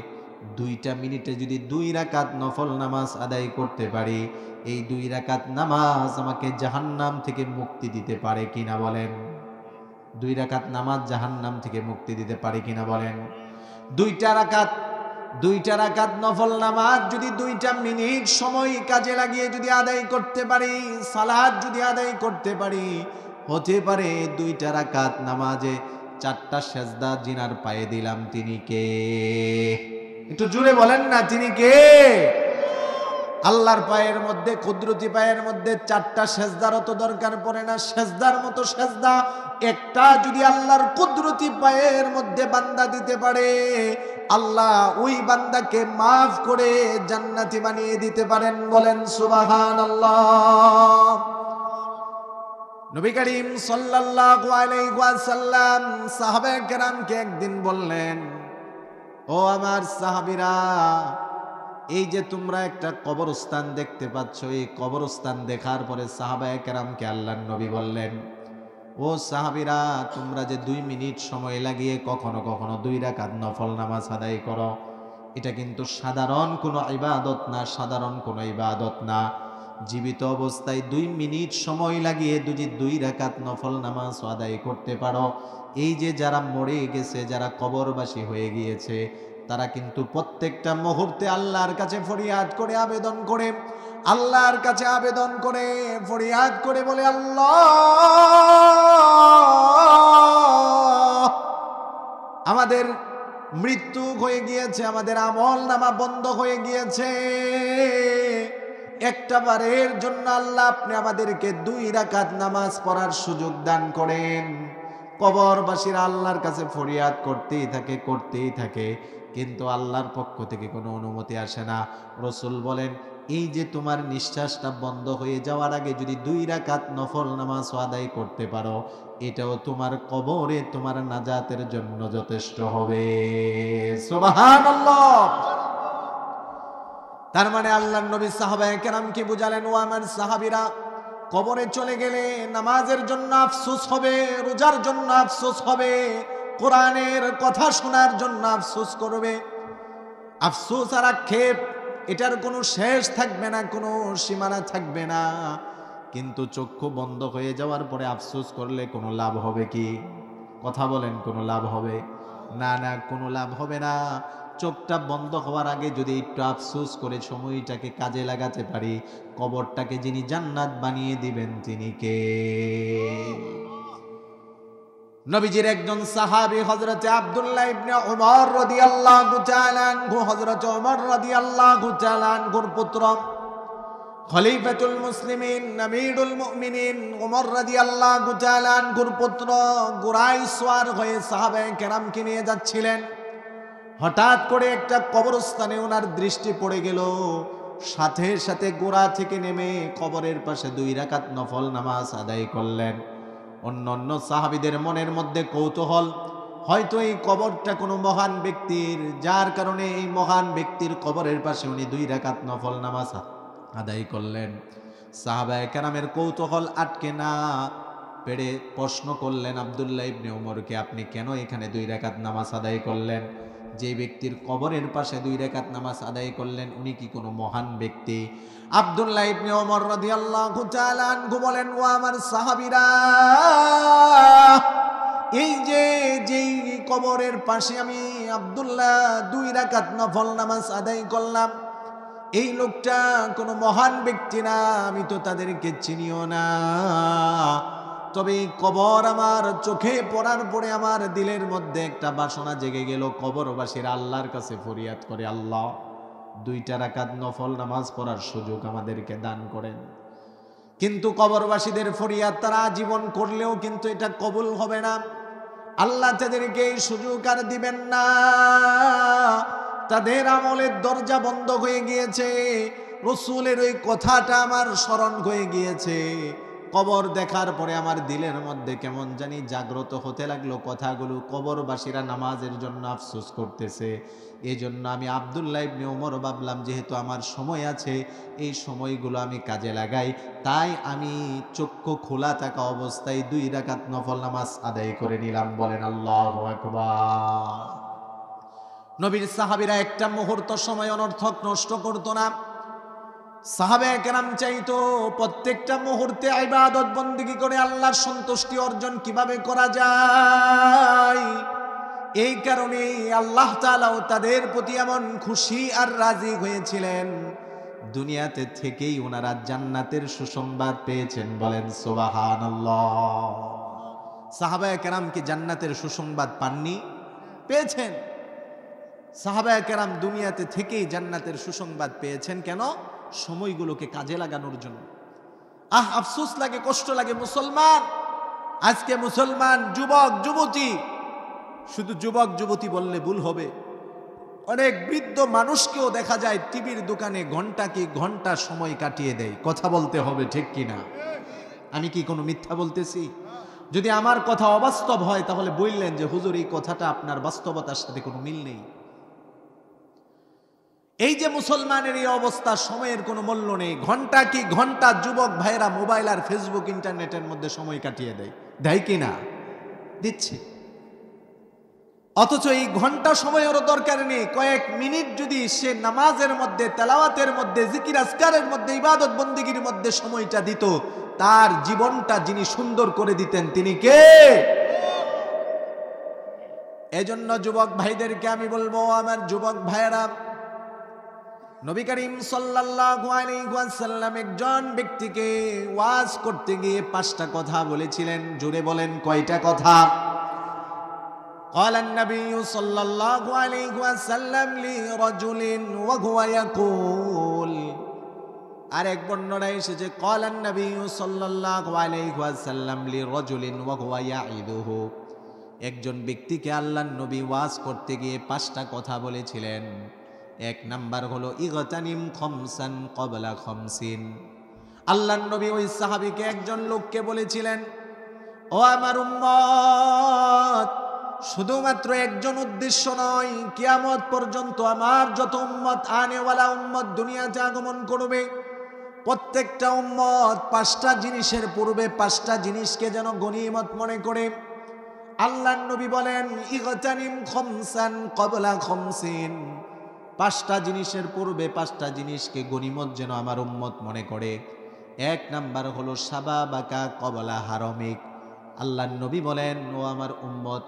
2টা মিনিটে যদি 2 রাকাত নফল নামাজ আদায় করতে পারি, এই 2 রাকাত নামাজ আমাকে জাহান্নাম থেকে মুক্তি দিতে পারে কিনা বলেন? 2 রাকাত নামাজ জাহান্নাম থেকে মুক্তি দিতে পারে কিনা বলেন? 2টা রাকাত নফল নামাজ যদি 2টা মিনিট সময় কাজে লাগিয়ে যদি আদায় করতে পারি, সালাত যদি আদায় করতে পারি, হতে পারে 2টা রাকাত নামাজে 4টা সেজদা জিনার পায়ে দিলাম। তিনি কে? একটু জোরে বলেন না, তিনি কে? আল্লাহর পায়ের মধ্যে, কুদরতি পায়ের মধ্যে 4টা সেজদারও তো দরকার পড়ে না। সেজদার মতো সেজদা একটা যদি আল্লাহর কুদরতি পায়ের মধ্যে বান্দা দিতে পারে, আল্লাহ ওই বান্দাকে মাফ করে জান্নাতি বানিয়ে দিতে পারেন। বলেন সুবহানাল্লাহ। নবী করিম সাল্লাল্লাহু আলাইহি ওয়াসাল্লাম সাহাবায়ে কেরামকে একদিন বললেন, ও আমার সাহাবীরা, এই যে তোমরা একটা কবরস্থান দেখতে পাচ্ছ, এই কবরস্থান দেখার পরে সাহাবায়ে কেরামকে আল্লাহর নবী বললেন, ও সাহাবীরা, তোমরা যে 2 মিনিট সময় লাগিয়ে কখনো কখনো 2 রাকাত নফল নামাজ আদায় করো, এটা কিন্তু সাধারণ কোনো ইবাদত না, সাধারণ কোনো ইবাদত না। জীবিত অবস্থায় 2 মিনিট সময় লাগিয়ে যদি 2 রাকাত নফল নামাজ আদায় করতে পারো, এই যে যারা মরে গেছে, যারা কবরবাসী হয়ে গিয়েছে, তারা কিন্তু প্রত্যেকটা মুহূর্তে আল্লাহর কাছে ফরিয়াদ করে, আবেদন করে, আল্লাহর কাছে আবেদন করে, ফরিয়াদ করে বলে, আল্লাহ, আমাদের মৃত্যু হয়ে গিয়েছে, আমাদের আমল নামা বন্ধ হয়ে গিয়েছে, একটা বারের জন্য আল্লাহ আপনি আমাদেরকে 2 রাকাত নামাজ পড়ার সুযোগ দান করেন। কবরবাসীরা আল্লাহর কাছে ফরিয়াদ করতেই থাকে, কিন্তু আল্লাহর পক্ষ থেকে কোনো অনুমতি আসে না। রাসূল বলেন, এই যে তোমার নিঃশ্বাসটা বন্ধ হয়ে যাওয়ার আগে যদি 2 রাকাত নফল নামাজ আদায় করতে পারো, এটাও তোমার কবরে তোমার নাজাতের জন্য যথেষ্ট হবে। সুবহানাল্লাহ। তার মানে আল্লাহর নবী সাহাবায়ে কেরামকে বুঝালেন, ও আমার সাহাবীরা, কবরে চলে গেলে নামাজের জন্য আফসোস হবে, রোজার জন্য আফসোস হবে, কোরআনের কথা শোনার জন্য আফসোস করবে। আফসোস আর আক্ষেপ, এটার কোনো শেষ থাকবে না, কোনো সীমানা থাকবে না। কিন্তু চক্ষু বন্ধ হয়ে যাওয়ার পরে আফসোস করলে কোনো লাভ হবে কি? কথা বলেন, কোনো লাভ হবে না? না, কোনো লাভ হবে না। চোখটা বন্ধ হওয়ার আগে যদি একটু আফসোস করে সময়টাকে কাজে লাগাতে পারি, কবরটাকে যিনি জান্নাত বানিয়ে দিবেন তিনি কে? নবীজির একজন সাহাবী হযরত আব্দুল্লাহ ইবনে উমর রাদিয়াল্লাহু তাআলা আনহু, হযরত উমর রাদিয়াল্লাহু তাআলা আনহুর পুত্র, খলিফাতুল মুসলিমিন, আমিরুল মুমিনিন উমর রাদিয়াল্লাহু তাআলা আনহুর পুত্র ঘোড়ায় সওয়ার হয়ে সাহাবায়ে কেরামকে নিয়ে যাচ্ছিলেন। হঠাৎ করে একটা কবরস্থানে ওনার দৃষ্টি পড়ে গেল। সাথে সাথে ঘোড়া থেকে নেমে কবরের পাশে 2 রাকাত নফল নামাজ আদায় করলেন। অন্যান্য সাহাবীদের মনের মধ্যে কৌতূহল, হয়তো এই কবরটা কোনো মহান ব্যক্তির, যার কারণে এই মহান ব্যক্তির কবরের পাশে উনি 2 রাকাত নফল নামাজ আদায় করলেন। সাহাবায়ে কেরামের কৌতূহল আটকে না পেরে প্রশ্ন করলেন আব্দুল্লাহ ইবনে উমরকে, আপনি কেন এখানে 2 রাকাত নামাজ আদায় করলেন? যে ব্যক্তির কবরের পাশে 2 রাকাত নামাজ আদায় করলেন, উনি কি কোনো মহান ব্যক্তি? আব্দুল্লাহ ইবনে উমর রাদিয়াল্লাহু তাআলা আনহু বলেন, ও আমার সাহাবীরা, এই যে যেই কবরের পাশে আমি আব্দুল্লাহ 2 রাকাত নফল নামাজ আদায় করলাম। এই লোকটা কোনো মহান ব্যক্তি না, আমি তো তাদেরকে চিনিও না, তবে কবর আমার চোখে পড়ার পরে আমার দিলের মধ্যে একটা বাসনা জেগে গেল। কবরবাসীরা আল্লাহর কাছে ফরিয়াদ করে, আল্লাহ 2 রাকাত নফল নামাজ পড়ার সুযোগ আমাদেরকে দান করেন। কিন্তু কবরবাসীদের ফরিয়াদ তারা আজীবন করলেও কিন্তু এটা কবুল হবে না। আল্লাহ তাদেরকে এই সুযোগ আর দিবেন না। তাদের আমলের দরজা বন্ধ হয়ে গিয়েছে। রাসূলের ওই কথাটা আমার স্মরণ হয়ে গিয়েছে। কবর দেখার পরে আমার দিলের মধ্যে কেমন জানি জাগ্রত হতে লাগলো কথাগুলো। কবরবাসীরা নামাজের জন্য আফসোস করতেছে। এই জন্য আমি আব্দুল্লাহ ইবনে ওমর ভাবলাম, যেহেতু আমার সময় আছে, এই সময়গুলো আমি কাজে লাগাই। তাই আমি চক্ষু খোলা থাকা অবস্থায় 2 রাকাত নফল নামাজ আদায় করে নিলাম। বলেন আল্লাহু আকবার। নবীর সাহাবীরা একটা মুহূর্ত সময় অনর্থক নষ্ট করতো না। সাহাবায়ে কেরাম চাইতো প্রত্যেকটা মুহূর্তে ইবাদত বন্দেগী করে আল্লাহর সন্তুষ্টি অর্জন কিভাবে করা যায়। এই কারণে আল্লাহ তাআলাও তাদের প্রতি এমন খুশি আর রাজি হয়েছিলেন, দুনিয়াতে থেকেই ওনারা জান্নাতের সুসংবাদ পেয়েছেন। বলেন সুবহানাল্লাহ। সাহাবায়ে কেরাম কি জান্নাতের সুসংবাদ পাননি? পেয়েছেন। সাহাবায়ে কেরাম দুনিয়াতে থেকেই জান্নাতের সুসংবাদ পেয়েছেন। কেন? সময়গুলোকে কাজে লাগানোর জন্য। আফসোস লাগে, কষ্ট লাগে মুসলমান, আজকে মুসলমান যুবক যুবতী, শুধু যুবক যুবতী বললে ভুল হবে, অনেক বৃদ্ধ মানুষকেও দেখা যায় টিভির দোকানে ঘন্টা কি ঘন্টা সময় কাটিয়ে দেয়। কথা বলতে হবে, ঠিক কিনা? আমি কি কোনো মিথ্যা বলতেছি? যদি আমার কথা অবাস্তব হয় তাহলে বললেন যে হুজুর এই কথাটা আপনার বাস্তবতার সাথে কোনো মিল নেই। এই যে মুসলমানের এই অবস্থা, সময়ের কোনো মূল্য নেই। ঘন্টা কি ঘন্টা যুবক ভাইরা মোবাইল আর ফেসবুক ইন্টারনেটের মধ্যে সময় কাটিয়ে দেয়। দেয় কি না? দিচ্ছে। অথচ এই ঘন্টা সময়েরও দরকার নেই। কয়েক মিনিট যদি সে নামাজের মধ্যে, তেলাওয়াতের মধ্যে, জিকির আজকারের মধ্যে, ইবাদত বন্দেগীর মধ্যে সময়টা দিত, তার জীবনটা যিনি সুন্দর করে দিতেন তিনি কে? এজন্য যুবক ভাইদেরকে আমি বলবো, আমার যুবক ভাইয়েরা, নবী করিম সাল্লাল্লাহু আলাইহি ওয়াসাল্লাম একজন ব্যক্তিকে ওয়াজ করতে গিয়ে 5টা কথা বলেছিলেন। জোরে বলেন, কয়টা কথা? قال النبي صلى الله عليه وسلم لرجل وهو يقول, আরেক বর্ণনায় এসেছে قال النبي صلى الله عليه وسلم لرجل وهو يعظه, একজন ব্যক্তিকে আল্লাহর নবী ওয়াজ করতে গিয়ে 5টা কথা বলেছিলেন। 1 নাম্বার হলো ইগতানিম খামসান ক্বাবলা খামসিন। আল্লাহর নবী ওই সাহাবীকে, একজন লোককে বলেছিলেন, ও আমার উম্মত, শুধুমাত্র একজন উদ্দেশ্য নয়, কিয়ামত পর্যন্ত আমার যত উম্মত, আনেওয়ালা উম্মত দুনিয়াতে আগমন করবে, প্রত্যেকটা উম্মত 5টা জিনিসের পূর্বে 5টা জিনিসকে যেন গনিমত মনে করে। আল্লাহর নবী বলেন ইগতানিম খামসান ক্বাবলা খামসিন, 5টা জিনিসের পূর্বে 5টা জিনিসকে গনিমত যেন আমার উম্মত মনে করে। 1 নাম্বার হলো শাবাবাকা ক্বাবলা হারামিক। আল্লাহর নবী বলেন, ও আমার উম্মত,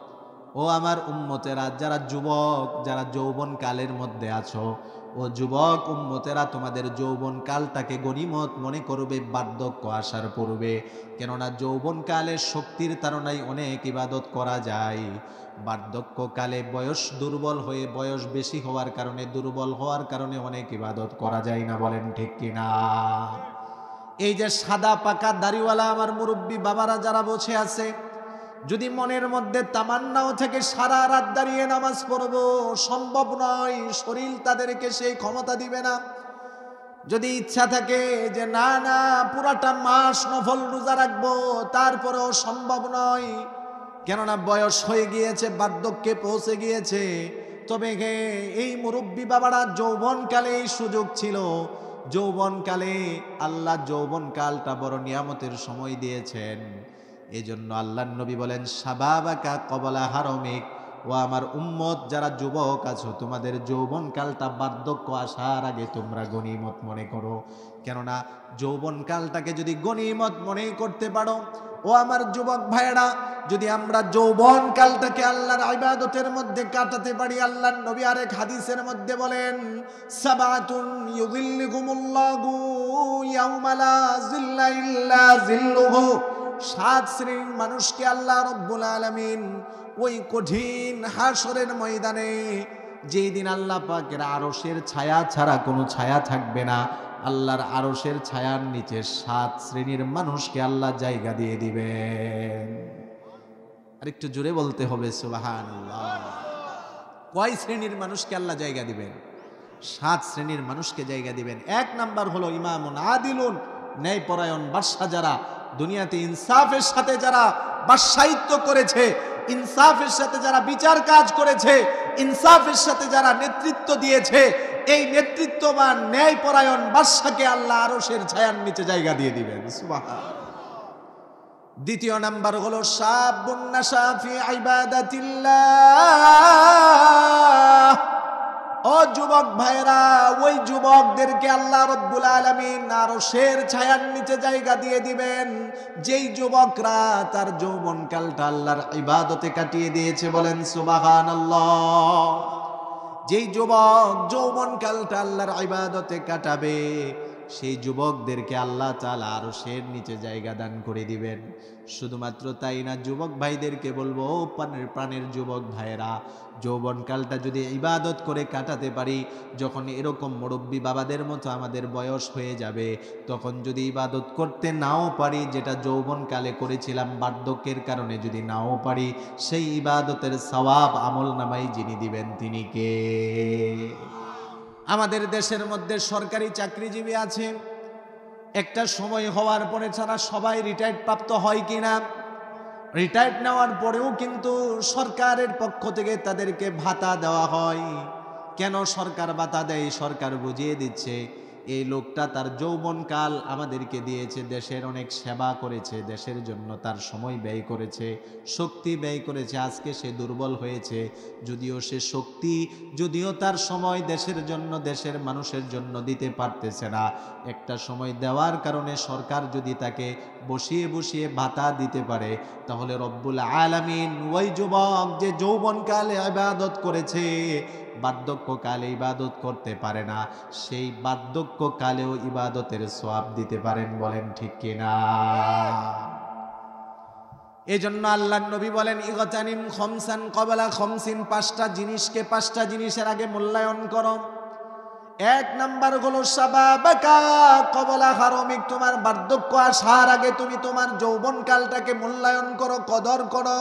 ও আমার উম্মতেরা, যারা যুবক, যারা যৌবন কালের মধ্যে আছো, ও যুবক উম্মতেরা, তোমাদের যৌবন কালটাকে গনিমত মনে করবে বার্ধক্য আসার পূর্বে। কেননা যৌবন কালে শক্তির তাড়নায় অনেক ইবাদত করা যায়, বার্ধক্যকালে বয়স দুর্বল হয়ে, বয়স বেশি হওয়ার কারণে, দুর্বল হওয়ার কারণে অনেক ইবাদত করা যায় না। বলেন ঠিক কিনা? এই যে সাদা পাকা দাড়িওয়ালা আমার মুরব্বী বাবারা যারা বসে আছে, যদি মনের মধ্যে তামান্নাও থেকে সারা রাত দাঁড়িয়ে নামাজ পড়বো, সম্ভব নয়, শরীর তাদেরকে সেই ক্ষমতা দিবে না। যদি ইচ্ছা থাকে যে না না পুরাটা মাস নফল রোজা রাখবো, তারপরেও সম্ভব নয়, কেননা বয়স হয়ে গিয়েছে, বার্ধক্যে পৌঁছে গিয়েছে। তবে এই মুরব্বী বাবারা যৌবনকালে এই সুযোগ ছিল। যৌবনকালে আল্লাহ যৌবনকালটা বড় নিয়ামতের সময় দিয়েছেন। এই জন্য আল্লাহর নবী বলেন শাবাবাকা ক্বাবলা হারামিক, ও আমার উম্মত যারা যুবক আছো, তোমাদের যৌবনকালটা বার্ধক্য আসার আগে তোমরা গনিমত মনে করো। কেননা যৌবনকালটাকে যদি গনিমত মনে করতে পারো, ও আমার যুবক ভাইয়েরা, যদি আমরা যৌবনকালটাকে আল্লাহর ইবাদতের মধ্যে কাটাতে পারি, আল্লাহর নবী আরেক হাদিসের মধ্যে বলেন, সাবাতুন ইউযিল্লুহুমুল্লাহু ইয়াওমা লা যিল্লা ইল্লা যিল্লুহু। 7 শ্রেণীর মানুষকে আল্লাহ রাব্বুল আলামিন ওই কঠিন হাসরের ময়দানে, যেই দিন আল্লাহ পাকের আরশের ছায়া ছাড়া কোনো ছায়া থাকবে না, আল্লাহর আরশের ছায়ার নিচে 7 শ্রেণীর মানুষকে আল্লাহ জায়গা দিয়ে দিবেন। আর একটু জোরে বলতে হবে সুবহানাল্লাহ। কয় শ্রেণীর মানুষকে আল্লাহ জায়গা দিবেন? 7 শ্রেণীর মানুষকে জায়গা দিবেন। 1 নাম্বার হলো ইমামুন আদিলুন, ন্যায়পরায়ণ বাদশা যারা দুনিয়াতে ইনসাফের সাথে যারা বাদশাহিত্ব করেছে, ইনসাফের সাথে যারা বিচার কাজ করেছে, ইনসাফের সাথে যারা নেতৃত্ব দিয়েছে, এই নেতৃত্ববান ন্যায়পরায়ণ বাদশাকে আল্লাহ আরশের ছায়ার নিচে জায়গা দিয়ে দিবেন। সুবহানাল্লাহ। দ্বিতীয় নাম্বার হলো শাবুন নাশা ফি ইবাদাতিল্লাহ। ও যুবক ভাইরা, ওই যুবকদেরকে আল্লাহ রাব্বুল আলামিন আরশের ছায়ার নিচে জায়গা দিয়ে দিবেন, যেই যুবকরা তার যৌবনকালটা আল্লাহর ইবাদতে কাটিয়ে দিয়েছে। বলেন সুবহানাল্লাহ। যেই যুবক যৌবনকালটা আল্লাহর ইবাদতে কাটাবে, সেই যুবকদেরকে আল্লাহ তাআলা আরশের নিচে জায়গা দান করে দিবেন। শুধুমাত্র তাই না, যুবক ভাইদেরকে বলবো, ও প্রাণের যুবক ভাইয়েরা, যৌবনকালটা যদি ইবাদত করে কাটাতে পারি, যখন এরকম মুরব্বী বাবাদের মতো আমাদের বয়স হয়ে যাবে, তখন যদি ইবাদত করতে নাও পারি, যেটা যৌবনকালে করেছিলাম, বার্ধক্যের কারণে যদি নাও পারি, সেই ইবাদতের সওয়াব আমল নামাই যিনি দিবেন তিনি কে? আমাদের দেশের মধ্যে সরকারি চাকরিজীবী আছে, একটা সময় হওয়ার পরে ছাড়া সবাই রিটায়ার্ড প্রাপ্ত হয় কিনা? রিটায়ার্ড নেওয়ার পরেও কিন্তু সরকারের পক্ষ থেকে তাদেরকে ভাতা দেওয়া হয়। কেন সরকার ভাতা দেয়? সরকার বুঝিয়ে দিচ্ছে, এই লোকটা তার যৌবনকাল আমাদেরকে দিয়েছে, দেশের অনেক সেবা করেছে, দেশের জন্য তার সময় ব্যয় করেছে, শক্তি ব্যয় করেছে, আজকে সে দুর্বল হয়েছে। যদিও সে শক্তি, যদিও তার সময় দেশের জন্য, দেশের মানুষের জন্য দিতে পারতেছে না, একটা সময় দেওয়ার কারণে সরকার যদি তাকে বসিয়ে বসিয়ে ভাতা দিতে পারে, তাহলে রব্বুল আলামিন ওই যুবক যে যৌবনকালে ইবাদত করেছে, বার্ধক্যকালে ইবাদত করতে পারে না, সেই বার্ধক্যকালেও ইবাদতের সওয়াব দিতে পারেন। বলেন ঠিক কিনা? এজন্য আল্লাহর নবী বলেন, ইগতানিম খামসান ক্বাবলা খামসিন, 5টা জিনিসকে 5টা জিনিসের আগে মূল্যায়ন করো। 1 নাম্বার হলো শাবাবাকা ক্বাবলা হারমিক, তোমার বার্ধক্য আসার আগে তুমি তোমার যৌবনকালটাকে মূল্যায়ন করো, কদর করো।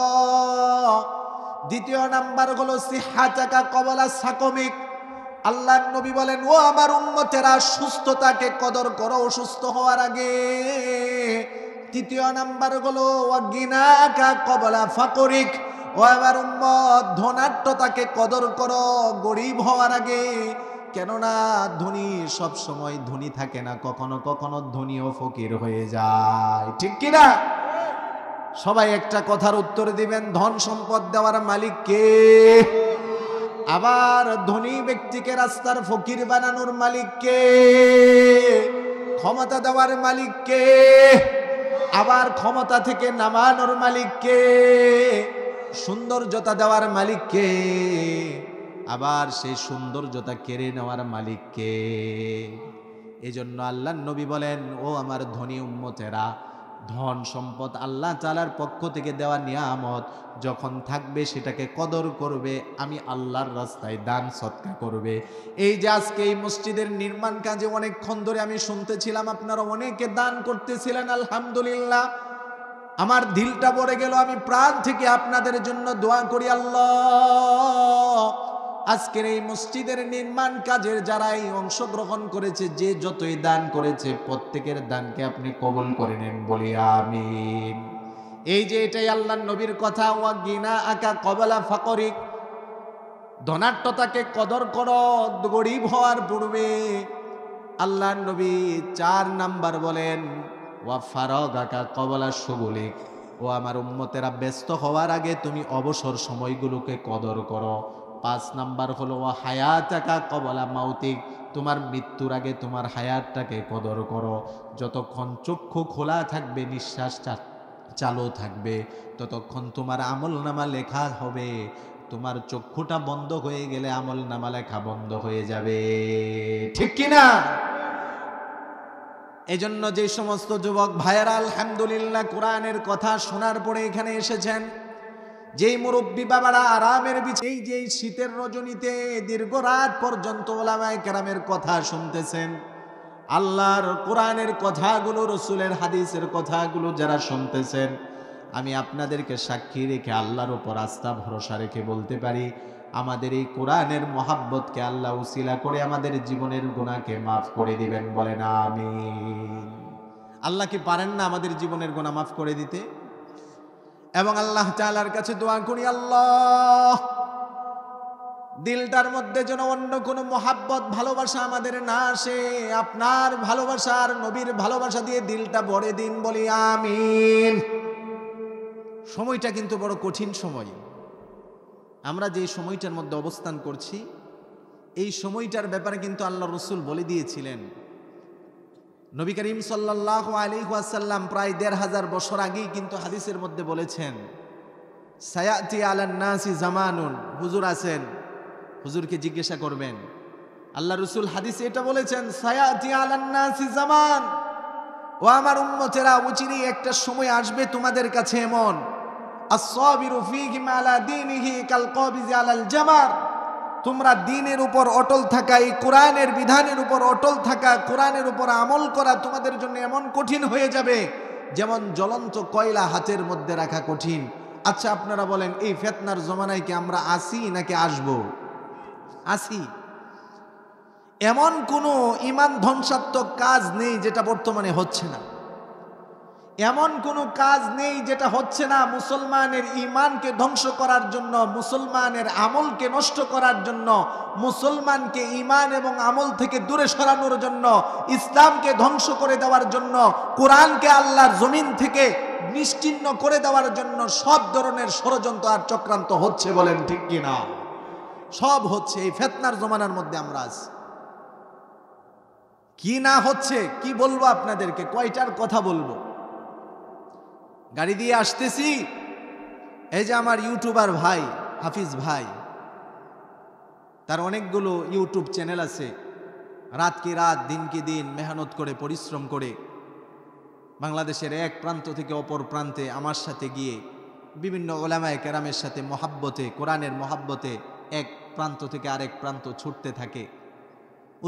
2 নাম্বার হলো সিহাতাকা ক্বাবলা সাকমিক, আল্লাহর নবী বলেন, ও আমার উম্মতেরা, সুস্থতাকে কদর করো অসুস্থ হওয়ার আগে। 3 নাম্বার হলো ওয়াগিনাকা ক্বাবলা ফাকরিক, ও আমার উম্মত, ধনাঢ্যতাকে কদর করো গরিব হওয়ার আগে। কেননা ধনী সব সময় ধনী থাকে না, কখনো কখনো ধনীও ফকির হয়ে যায়। ঠিক কিনা? সবাই একটা কথার উত্তর দিবেন, ধন সম্পদ দেওয়ার মালিক কে? আবার ধনী ব্যক্তিকে রাস্তার ফকির বানানোর মালিক কে? ক্ষমতা দেওয়ার মালিক কে? আবার ক্ষমতা থেকে নামানোর মালিক কে? সৌন্দর্যতা দেওয়ার মালিক কে? আবার সেই সৌন্দর্যতা কেড়ে নেওয়ার মালিক কে? এজন্য আল্লাহর নবী বলেন, ও আমার ধনী উম্মতেরা, ধন সম্পদ আল্লাহ তাআলার পক্ষ থেকে দেওয়া নিয়ামত, যখন থাকবে সেটাকে কদর করবে, আমি আল্লাহর রাস্তায় দান সদকা করবে। এই যে আজকে এই মসজিদের নির্মাণ কাজে অনেকক্ষণ ধরে আমি শুনতেছিলাম, আপনারা অনেকে দান করতেছিলেন, আলহামদুলিল্লাহ, আমার দিলটা ভরে গেল। আমি প্রাণ থেকে আপনাদের জন্য দোয়া করি, আল্লাহ আজকের এই মসজিদের নির্মাণ কাজের যারাই অংশগ্রহণ করেছে, যে যতই দান করেছে, প্রত্যেকের দানকে আপনি কবুল করে নেন, বলি আমিন। এই যে এটাই আল্লাহর নবীর কথা, ওয়াগিনা আকা ক্বাবলা ফাকরিক, ধনাঢ্যতাকে কদর করো গরিব হওয়ার পূর্বে। আল্লাহর নবী 4 নাম্বার বলেন, ওয়া ফারাগাকা ক্বাবলা শুগুলিক, ও ও আমার উম্মতেরা, ব্যস্ত হওয়ার আগে তুমি অবসর সময়গুলোকে কদর করো। 5 নাম্বার হলো ওয়া হায়াতাকা ক্বাবলা মাউতিক, তোমার মৃত্যুর আগে তোমার হায়াতটাকে কদর করো। যতক্ষণ চক্ষু খোলা থাকবে, নিঃশ্বাস চালু থাকবে, ততক্ষণ তোমার আমলনামা লেখা হবে। তোমার চক্ষুটা বন্ধ হয়ে গেলে আমলনামা লেখা বন্ধ হয়ে যাবে, ঠিক কিনা? এজন্য যে সমস্ত যুবক ভাইয়েরা আলহামদুলিল্লাহ কোরআনের কথা শোনার পরে এখানে এসেছেন, যেই মুরব্বী বাবারা আরামের বিছানায় যেই শীতের রজনীতে দীর্ঘ রাত পর্যন্ত ওলামায়ে কেরামের কথা শুনতেছেন, আল্লাহর কোরআনের কথাগুলো, রসুলের হাদিসের কথাগুলো যারা শুনতেছেন, আমি আপনাদেরকে সাক্ষী রেখে আল্লাহর উপর আস্থা ভরসা রেখে বলতে পারি, আমাদের এই কোরআনের মহাব্বতকে আল্লাহ উসিলা করে আমাদের জীবনের গুনাহকে মাফ করে দিবেন, বলেন আমিন। আল্লাহ কি পারেন না আমাদের জীবনের গুনাহ মাফ করে দিতে? এবং আল্লাহ তাআলার কাছে দোয়া করি, আল্লাহ দিলটার মধ্যে যেন অন্য কোনো মহাব্বত ভালোবাসা আমাদের না আসে, আপনার ভালোবাসার নবীর ভালোবাসা দিয়ে দিলটা ভরে দিন, বলি আমিন। সময়টা কিন্তু বড় কঠিন সময়। আমরা যে সময়টার মধ্যে অবস্থান করছি, এই সময়টার ব্যাপারে কিন্তু আল্লাহ রসুল বলে দিয়েছিলেন। নবী করিম সাল্লাল্লাহু আলাইহি ওয়াসাল্লাম প্রায় ১৫০০ বছর আগেই কিন্তু হাদিসের মধ্যে বলেছেন, সায়াতি আলান নাসি জামানুন। হুজুর আছেন, হুজুরকে জিজ্ঞাসা করবেন। আল্লাহ রসুল হাদিসে এটা বলেছেন, সায়াতি আলান নাসি জামান, ও আমার উম্মতেরা, অচিরেই একটা সময় আসবে তোমাদের কাছে এমন, আস-সাবিরু ফীহিম আলা দীনিহি কাল কাবিজি আলাল জামার, তোমরা দ্বীনের উপর অটল থাকা, এই কোরআনের বিধানের উপর অটল থাকা, কোরআনের উপর আমল করা তোমাদের জন্য এমন কঠিন হয়ে যাবে যেমন জ্বলন্ত কয়লা হাতের মধ্যে রাখা কঠিন। আচ্ছা আপনারা বলেন, এই ফিতনার জমানায় কি আমরা আসি নাকি আসব? আসি। এমন কোনো ঈমান ধ্বংসাত্মক কাজ নেই যেটা বর্তমানে হচ্ছে না। এমন কোনো কাজ নেই যেটা হচ্ছে না মুসলমানের ঈমানকে ধ্বংস করার জন্য, মুসলমানের আমলকে নষ্ট করার জন্য, মুসলমানকে ঈমান এবং আমল থেকে দূরে সরানোর জন্য, ইসলামকে ধ্বংস করে দেওয়ার জন্য, কোরআনকে আল্লাহর জমিন থেকে নিশ্চিহ্ন করে দেওয়ার জন্য সব ধরনের ষড়যন্ত্র আর চক্রান্ত হচ্ছে, বলেন ঠিক কিনা? সব হচ্ছে। এই ফিতনার জমানার মধ্যে আমরা আছি। কি না হচ্ছে কি বলবো আপনাদেরকে, কয়টার কথা বলবো? গাড়ি দিয়ে আসতেছি, এই যে আমার ইউটিউবার ভাই হাফিজ ভাই, তার অনেকগুলো ইউটিউব চ্যানেল আছে। রাত কি রাত, দিন কি দিন মেহনত করে, পরিশ্রম করে বাংলাদেশের এক প্রান্ত থেকে অপর প্রান্তে আমার সাথে গিয়ে বিভিন্ন ওলামায়ে কেরামের সাথে মহাব্বতে, কোরআনের মহাব্বতে এক প্রান্ত থেকে আরেক প্রান্ত ছুটতে থাকে।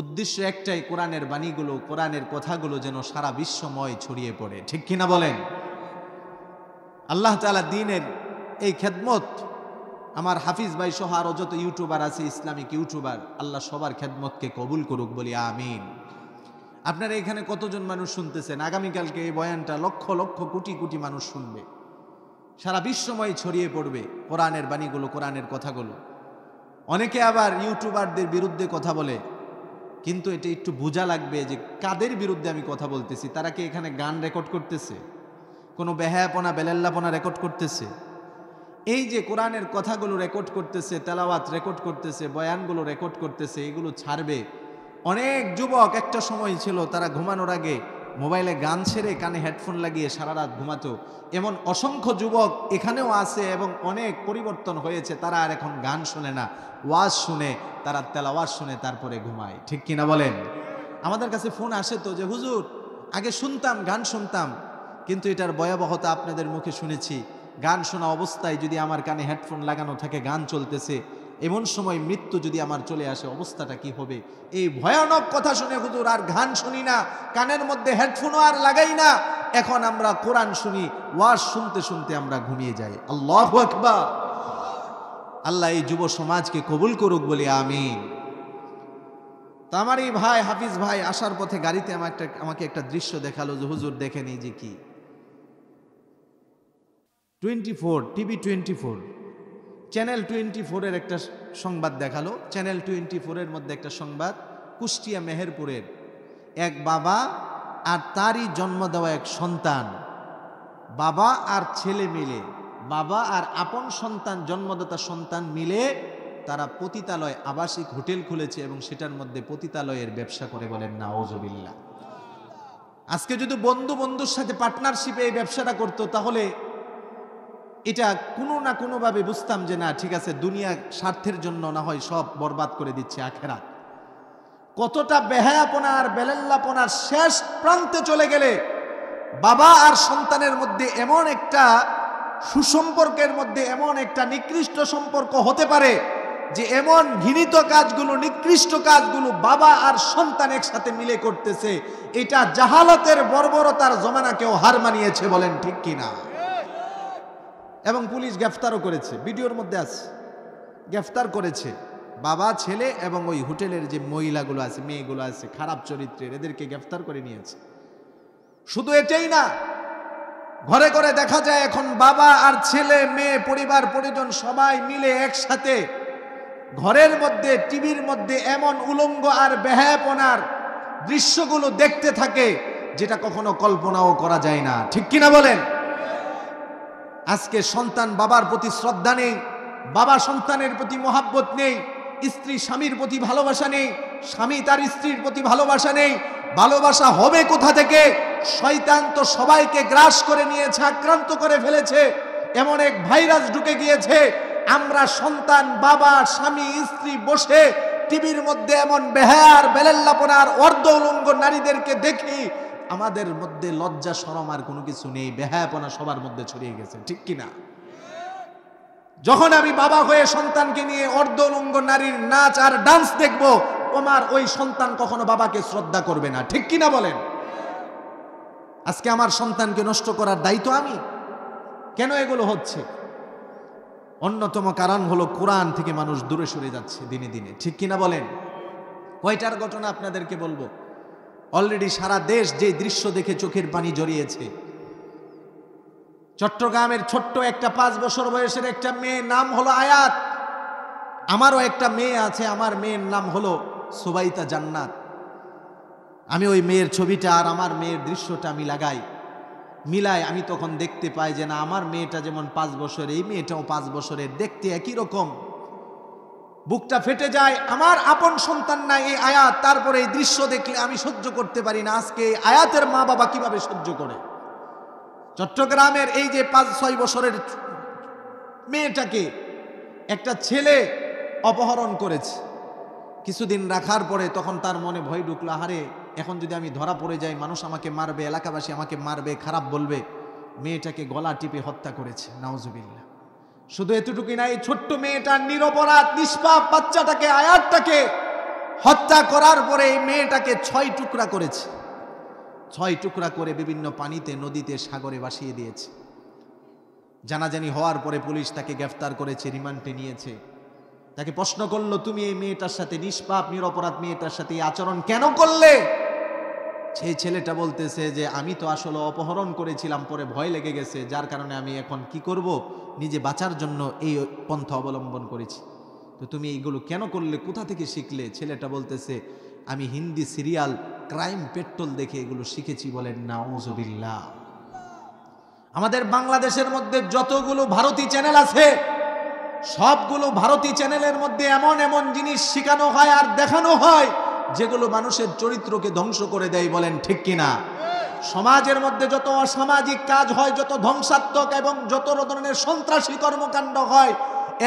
উদ্দেশ্য একটাই, কোরআনের বাণীগুলো, কোরআনের কথাগুলো যেন সারা বিশ্বময় ছড়িয়ে পড়ে, ঠিক কিনা বলেন? আল্লাহ তাআলা দ্বীনের এই খেদমত আমার হাফিজ ভাই সহ আরও যত ইউটিউবার আছে, ইসলামিক ইউটিউবার, আল্লাহ সবার খেদমতকে কবুল করুক, বলি আমিন। আপনারা এখানে কতজন মানুষ শুনতেছেন? আগামীকালকে এই বয়ানটা লক্ষ লক্ষ কোটি কোটি মানুষ শুনবে, সারা বিশ্বময় ছড়িয়ে পড়বে কোরআনের বাণীগুলো, কোরআনের কথাগুলো। অনেকে আবার ইউটিউবারদের বিরুদ্ধে কথা বলে, কিন্তু এটা একটু বোঝা লাগবে যে কাদের বিরুদ্ধে আমি কথা বলতেছি। তারা কি এখানে গান রেকর্ড করতেছে, কোনো বেহায়াপনা বেলাল্লাপনা রেকর্ড করতেছে? এই যে কোরআনের কথাগুলো রেকর্ড করতেছে, তেলাওয়াত রেকর্ড করতেছে, বয়ানগুলো রেকর্ড করতেছে, এগুলো ছাড়বে। অনেক যুবক একটা সময় ছিল, তারা ঘুমানোর আগে মোবাইলে গান ছেড়ে কানে হেডফোন লাগিয়ে সারা রাত ঘুমাতো। এমন অসংখ্য যুবক এখানেও আছে এবং অনেক পরিবর্তন হয়েছে। তারা আর এখন গান শুনে না, ওয়াজ শুনে, তারা তেলাওয়াত শুনে তারপরে ঘুমায়, ঠিক কিনা বলেন? আমাদের কাছে ফোন আসে তো যে হুজুর আগে শুনতাম, গান শুনতাম, কিন্তু এটার ভয়াবহতা আপনাদের মুখে শুনেছি। গান শোনা অবস্থায় যদি আমার কানে হেডফোন লাগানো থাকে, গান চলতেছে, এমন সময় মৃত্যু যদি আমার চলে আসে, অবস্থাটা কি হবে? এই ভয়ানক কথা শুনে হুজুর আর গান শুনি না, কানের মধ্যে হেডফোনও আর লাগাই না, এখন আমরা কোরআন শুনি, ওয়াজ শুনতে শুনতে আমরা ঘুমিয়ে যাই। আল্লাহু আকবার। আল্লাহ এই যুব সমাজকে কবুল করুক, বলি আমিন। তা আমার এই ভাই হাফিজ ভাই আসার পথে গাড়িতে আমাকে একটা দৃশ্য দেখালো যে হুজুর দেখেন এই যে কি 24 টিভি 24 চ্যানেল 24-এর একটা সংবাদ দেখালো। চ্যানেল 24-এর মধ্যে একটা সংবাদ, কুষ্টিয়া মেহেরপুরের এক বাবা আর তারই জন্ম দেওয়া এক সন্তান বাবা আর ছেলে মিলে, বাবা আর আপন সন্তান, জন্মদাতা সন্তান মিলে তারা পতিতালয় আবাসিক হোটেল খুলেছে এবং সেটার মধ্যে পতিতালয়ের ব্যবসা করে, বলেন নাউজুবিল্লাহ। আজকে যদি বন্ধুর সাথে পার্টনারশিপে এই ব্যবসাটা করতো, তাহলে এটা কোনো না কোনোভাবে বুঝতাম যে না, ঠিক আছে, দুনিয়া স্বার্থের জন্য না হয় সব বরবাদ করে দিচ্ছে আখেরাত। কতটা বেহায়াপনা আর বেলেল্লাপনার শেষ প্রান্তে চলে গেলে বাবা আর সন্তানের মধ্যে এমন একটা সুসম্পর্কের মধ্যে এমন একটা নিকৃষ্ট সম্পর্ক হতে পারে যে এমন ঘৃণিত কাজগুলো, নিকৃষ্ট কাজগুলো বাবা আর সন্তান একসাথে মিলে করতেছে। এটা জাহালাতের বর্বরতার জমানাকেও হার মানিয়েছে, বলেন ঠিক কিনা? এবং পুলিশ গ্রেফতারও করেছে, ভিডিওর মধ্যে আছে, গ্রেফতার করেছে বাবা, ছেলে এবং ওই হোটেলের যে মহিলাগুলো আছে, মেয়েগুলো আছে খারাপ চরিত্রের, এদেরকে গ্রেফতার করে নিয়েছে। শুধু এটাই না, ঘরে ঘরে দেখা যায় এখন বাবা আর ছেলে, মেয়ে, পরিবার পরিজন সবাই মিলে একসাথে ঘরের মধ্যে, টিভির মধ্যে এমন উলঙ্গ আর বেহায়াপনার দৃশ্যগুলো দেখতে থাকে যেটা কখনো কল্পনাও করা যায় না, ঠিক কিনা বলেন? আজকে সন্তান বাবার প্রতি শ্রদ্ধা নেই, বাবা সন্তানের প্রতি মহাব্বত নেই, স্ত্রী স্বামীর প্রতি ভালোবাসা নেই, স্বামী তার স্ত্রীর প্রতি ভালোবাসা নেই। ভালোবাসা হবে কোথা থেকে? শয়তান তো সবাইকে গ্রাস করে নিয়েছে, আক্রান্ত করে ফেলেছে, এমন এক ভাইরাস ঢুকে গিয়েছে। আমরা সন্তান, বাবা, স্বামী, স্ত্রী বসে টিভির মধ্যে এমন বেহায়ার, বেলেল্লাপনার, অর্ধ উলঙ্গ নারীদেরকে দেখি, আমাদের মধ্যে লজ্জা শরম আর কোনো কিছু নেই, বেহায়াপনা সবার মধ্যে ছড়িয়ে গেছে, ঠিক কিনা? যখন আমি বাবা হয়ে সন্তানকে নিয়ে অর্ধ উলঙ্গ নারীর নাচ আর ডান্স দেখবো, আমার ওই সন্তান কখনো বাবাকে শ্রদ্ধা করবে না, ঠিক কিনা বলেন? আজকে আমার সন্তানকে নষ্ট করার দায়িত্ব আমি। কেন এগুলো হচ্ছে? অন্যতম কারণ হলো কোরআন থেকে মানুষ দূরে সরে যাচ্ছে দিনে দিনে, ঠিক কিনা বলেন? কয়টার ঘটনা আপনাদেরকে বলবো। অলরেডি সারা দেশ যে দৃশ্য দেখে চোখের পানি জড়িয়েছে। চট্টগ্রামের ছোট্ট একটা 5 বছর বয়সের একটা মেয়ে, নাম হলো আয়াত। আমারও একটা মেয়ে আছে, আমার মেয়ের নাম হলো সুবাইতা জান্নাত। আমি ওই মেয়ের ছবিটা আর আমার মেয়ের দৃশ্যটা আমি মিলাই, আমি তখন দেখতে পাই যে না, আমার মেয়েটা যেমন 5 বছর, এই মেয়েটাও 5 বছরের, দেখতে একই রকম। বুকটা ফেটে যায়, আমার আপন সন্তান না এই আয়াত, তারপরে এই দৃশ্য দেখলে আমি সহ্য করতে পারি না। আজকে এই আয়াতের মা বাবা কিভাবে সহ্য করে? চট্টগ্রামের এই যে 5-6 বছরের মেয়েটাকে একটা ছেলে অপহরণ করেছে। কিছুদিন রাখার পরে তখন তার মনে ভয় ঢুকলো, আহারে এখন যদি আমি ধরা পড়ে যাই, মানুষ আমাকে মারবে, এলাকাবাসী আমাকে মারবে, খারাপ বলবে। মেয়েটাকে গলা টিপে হত্যা করেছে, নাউজুবিল্লাহ। শুধু এতটুকুই না, এই ছোট্ট মেয়েটার নিরপরাধ নিষ্পাপ বাচ্চাটাকে, আয়াতটাকে হত্যা করার পরে এই মেয়েটাকে 6 টুকরা করেছে। 6 টুকরা করে বিভিন্ন পানিতে, নদীতে, সাগরে ভাসিয়ে দিয়েছে। জানাজানি হওয়ার পরে পুলিশ তাকে গ্রেফতার করেছে, রিমান্ডে নিয়েছে। তাকে প্রশ্ন করলো, তুমি এই মেয়েটার সাথে, নিষ্পাপ নিরপরাধ মেয়েটার সাথে এই আচরণ কেন করলে? সেই ছেলেটা বলতেছে যে আমি তো আসলে অপহরণ করেছিলাম, পরে ভয় লেগে গেছে, যার কারণে আমি এখন কি করব, নিজে বাঁচার জন্য এই পন্থা অবলম্বন করেছি। তো তুমি এইগুলো কেন করলে, কোথা থেকে শিখলে? ছেলেটা বলতেছে আমি হিন্দি সিরিয়াল ক্রাইম পেট্রোল দেখে এগুলো শিখেছি, বলেন নাউজুবিল্লাহ। আমাদের বাংলাদেশের মধ্যে যতগুলো ভারতী চ্যানেল আছে, সবগুলো ভারতী চ্যানেলের মধ্যে এমন এমন জিনিস শেখানো হয় আর দেখানো হয় যেগুলো মানুষের চরিত্রকে ধ্বংস করে দেয়, বলেন ঠিক কিনা? সমাজের মধ্যে যত অসামাজিক কাজ হয়, যত ধ্বংসাত্মক এবং যত ধরনের সন্ত্রাসী কর্মকাণ্ড হয়,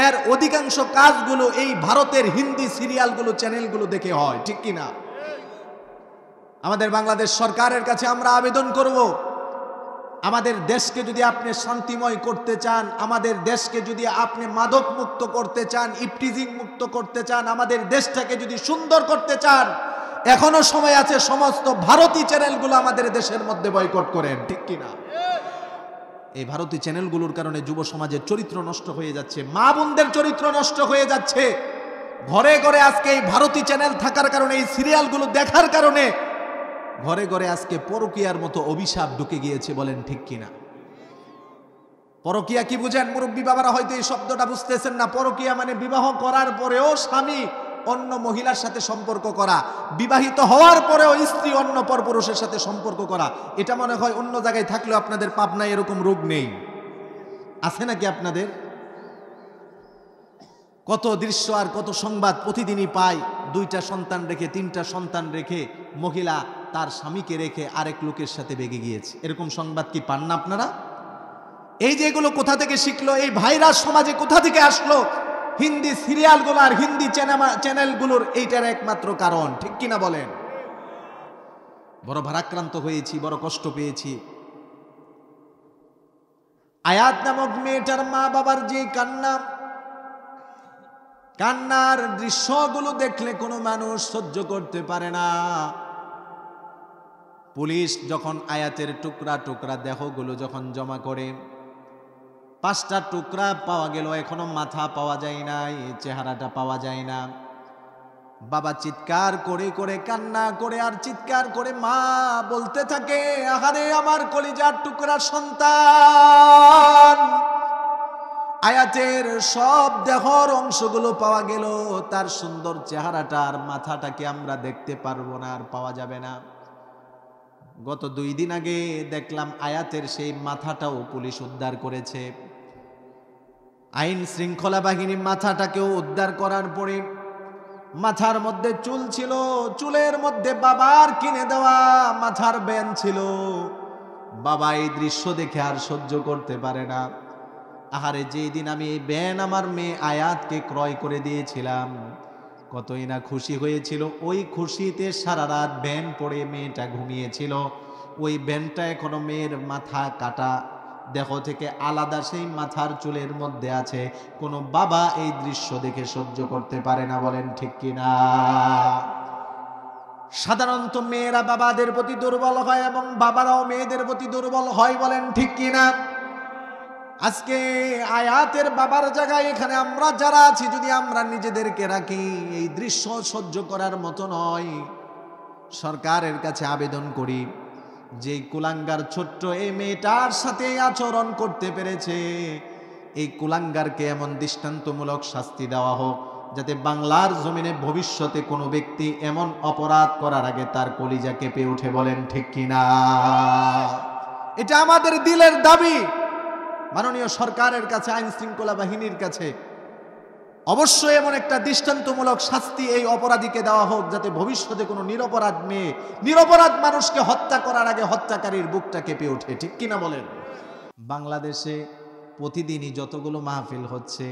এর অধিকাংশ কাজগুলো এই ভারতের হিন্দি সিরিয়ালগুলো, চ্যানেলগুলো দেখে হয়, ঠিক কিনা? আমাদের বাংলাদেশ সরকারের কাছে আমরা আবেদন করব, আমাদের দেশকে যদি আপনি শান্তিময় করতে চান, আমাদের দেশকে যদি আপনি মাদক মুক্ত করতে চান, ইফটিজিং মুক্ত করতে চান, আমাদের দেশটাকে যদি সুন্দর করতে চান, এখনো সময় আছে। সমস্ত ভারতী চ্যানেলগুলো আমাদের দেশের মধ্যে বয়কট করেন, ঠিক কিনা? এই ভারতী চ্যানেলগুলোর কারণে যুব সমাজের চরিত্র নষ্ট হয়ে যাচ্ছে, মা বোনদের চরিত্র নষ্ট হয়ে যাচ্ছে। ঘরে ঘরে আজকে এই ভারতী চ্যানেল থাকার কারণে, এই সিরিয়ালগুলো দেখার কারণে ঘরে ঘরে আজকে পরকীয়ার মতো অভিশাপ ঢুকে গিয়েছে, বলেন ঠিক কিনা? পরকীয়া কি বুঝেন? মুরব্বী বাবারা হয়তো এই শব্দটা বুঝতেছেন না। পরকীয়া মানে বিবাহ করার পরেও স্বামী অন্য মহিলার সাথে সম্পর্ক করা, বিবাহিত হওয়ার পরেও স্ত্রী অন্য পরপুরুষের সাথে সম্পর্ক করা, এটা মনে হয় অন্য জায়গায় থাকলেও আপনাদের পাবনায় এরকম রোগ নেই। আছে নাকি আপনাদের? কত দৃশ্য আর কত সংবাদ প্রতিদিনই পাই। 2টা সন্তান রেখে 3টা সন্তান রেখে মহিলা তার স্বামীকে রেখে আরেক লোকের সাথে বেগে গিয়েছে, এরকম সংবাদ কি পান না আপনারা? এই যে এগুলো কোথা থেকে শিখলো? এই ভাইরাস সমাজে কোথা থেকে আসলো? হিন্দি সিরিয়ালগুলো আর হিন্দি চ্যানেলগুলোর এইটার একমাত্র কারণ, ঠিক কিনা বলেন? বড় ভারাক্রান্ত হয়েছি, বড় কষ্ট পেয়েছি। আয়াত নামক মেয়েটার মা বাবার যে কান্নার দৃশ্যগুলো দেখলে কোনো মানুষ সহ্য করতে পারে না। পুলিশ যখন আয়াতের টুকরা টুকরা দেহগুলো যখন জমা করে, 5টা টুকরা পাওয়া গেল, এখনো মাথা পাওয়া যায় নাই, চেহারাটা পাওয়া যায় না। বাবা চিৎকার করে করে কান্না করে আর চিৎকার করে মা বলতে থাকে, আহারে আমার কলিজার টুকরা সন্তান, আয়াতের সব দেহর অংশগুলো পাওয়া গেল, তার সুন্দর চেহারাটা আর মাথাটাকে আমরা দেখতে পারবো না, আর পাওয়া যাবে না। গত 2 দিন আগে দেখলাম আয়াতের সেই মাথাটাও পুলিশ উদ্ধার করেছে। আইন শৃঙ্খলা বাহিনী মাথাটাকেও উদ্ধার করার পরে মাথার মধ্যে চুল ছিল, চুলের মধ্যে বাবার কিনে দেওয়া মাথার ব্যান ছিল। বাবা এই দৃশ্য দেখে আর সহ্য করতে পারে না। আহারে, যেই দিন আমি এই ব্যান আমার মেয়ে আয়াতকে ক্রয় করে দিয়েছিলাম, কতই না খুশি হয়েছিল। ওই খুশিতে সারা রাত ব্যান পড়ে মেয়েটা ঘুমিয়েছিল। ওই ব্যানটা এখনো মেয়ের মাথা কাটা দেহ থেকে আলাদা সেই মাথার চুলের মধ্যে আছে। কোনো বাবা এই দৃশ্য দেখে সহ্য করতে পারে না, বলেন ঠিক কিনা? সাধারণত মেয়েরা বাবাদের প্রতি দুর্বল হয় এবং বাবারাও মেয়েদের প্রতি দুর্বল হয়, বলেন ঠিক কিনা? আজকে আয়াতের বাবার জায়গায় এখানে আমরা যারা আছি, যদি আমরা নিজেদেরকে রাখি, এই দৃশ্য সহ্য করার মতো নয়। সরকারের কাছে আবেদন করি, যে কুলাঙ্গার ছোট্ট এই মেয়েটার সাথে আচরণ করতে পেরেছে, এই কুলাঙ্গারকে এমন দৃষ্টান্তমূলক শাস্তি দেওয়া হোক, যাতে বাংলার জমিনে ভবিষ্যতে কোনো ব্যক্তি এমন অপরাধ করার আগে তার কলিজা কেঁপে উঠে, বলেন ঠিক কিনা? এটা আমাদের দিলের দাবি। মাননীয় সরকারের কাছে, আইন শৃঙ্খলা বাহিনীর কাছে অবশ্যই এমন একটা দৃষ্টান্তমূলক শাস্তি এই অপরাধীকে দেওয়া হোক, যাতে ভবিষ্যতে কোনো নিরপরাধ মেয়ে, নিরপরাধ মানুষকে হত্যা করার আগে হত্যাকারীর বুকটা কেঁপে ওঠে, ঠিক কিনা বলেন? বাংলাদেশে প্রতিদিনই যতগুলো মাহফিল হচ্ছে,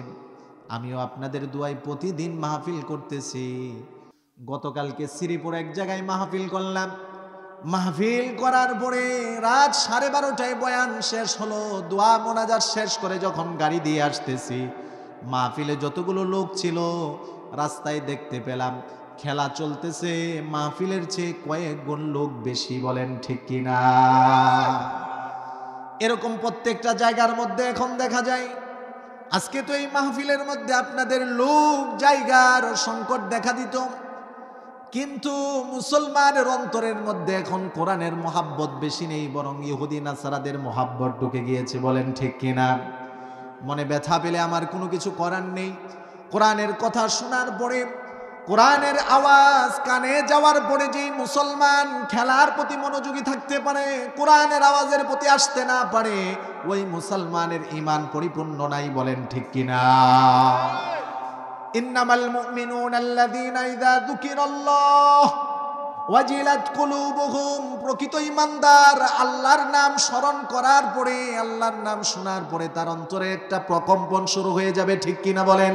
আমিও আপনাদের দোয়ায় প্রতিদিন মাহফিল করতেছি। গতকালকে শ্রীপুর এক জায়গায় মাহফিল করলাম। মাহফিল করার পরে রাত 12:30টায় বয়ান শেষ হলো। দোয়া মোনাজাত শেষ করে যখন গাড়ি দিয়ে আসতেছি, মাহফিলে যতগুলো লোক ছিল রাস্তায় দেখতে পেলাম খেলা চলতেছে মাহফিলের চেয়ে কয়েক গুণ লোক বেশি, বলেন ঠিক কিনা? এরকম প্রত্যেকটা জায়গার মধ্যে এখন দেখা যায়। আজকে তো এই মাহফিলের মধ্যে আপনাদের লোক জায়গার সংকট দেখা দিত, কিন্তু মুসলমানের অন্তরের মধ্যে এখন কোরআনের মহাব্বত বেশি নেই, বরং ইহুদি নাসারাদের মহাব্বত ঢুকে গিয়েছে, বলেন ঠিক কিনা? মনে ব্যথা পেলে আমার কোনো কিছু করার নেই। কোরআনের কথা শোনার পরে, কোরআনের আওয়াজ কানে যাওয়ার পরে যেই মুসলমান খেলার প্রতি মনোযোগী থাকতে পারে, কোরআনের আওয়াজের প্রতি আসতে না পারে, ওই মুসলমানের ঈমান পরিপূর্ণ নাই, বলেন ঠিক কিনা? ইন্নামাল মুমিনুনা আল্লাযীনা ইযা যুকিরাল্লাহ ওয়াজিলাত কুলুবুহুম, প্রকৃত ঈমানদার আল্লাহর নাম স্মরণ করার পরে, আল্লাহর নাম শোনার পরে তার অন্তরে একটা প্রকম্পন শুরু হয়ে যাবে, ঠিক কিনা বলেন?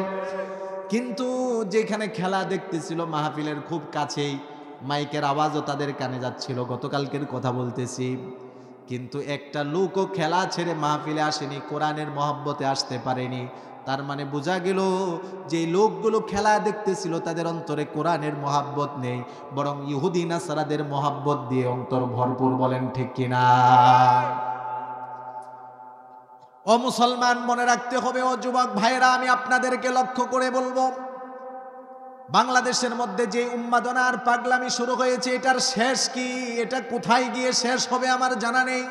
কিন্তু যেখানে খেলা দেখতেছিল মাহফিলের খুব কাছেই, মাইকের আওয়াজও তাদের কানে যাচ্ছিল, গতকালকের কথা বলতেছি, কিন্তু একটা লোকও খেলা ছেড়ে মাহফিলে আসেনি, কোরআনের মহব্বতে আসতে পারেনি। তার মানে বোঝা গেল যে লোকগুলো খেলা দেখতেছিল তাদের অন্তরে কোরআনের মহাব্বত নেই, বরং ইহুদি নাসারাদের মহাব্বত দিয়ে অন্তর ভরপুর, বলেন ঠিক কিনা? ও মুসলমান, মনে রাখতে হবে, ও যুবক ভাইরা, আমি আপনাদেরকে লক্ষ্য করে বলবো, বাংলাদেশের মধ্যে যে উন্মাদনা আর পাগলামি শুরু হয়েছে, এটার শেষ কি? এটা কোথায় গিয়ে শেষ হবে আমার জানা নেই।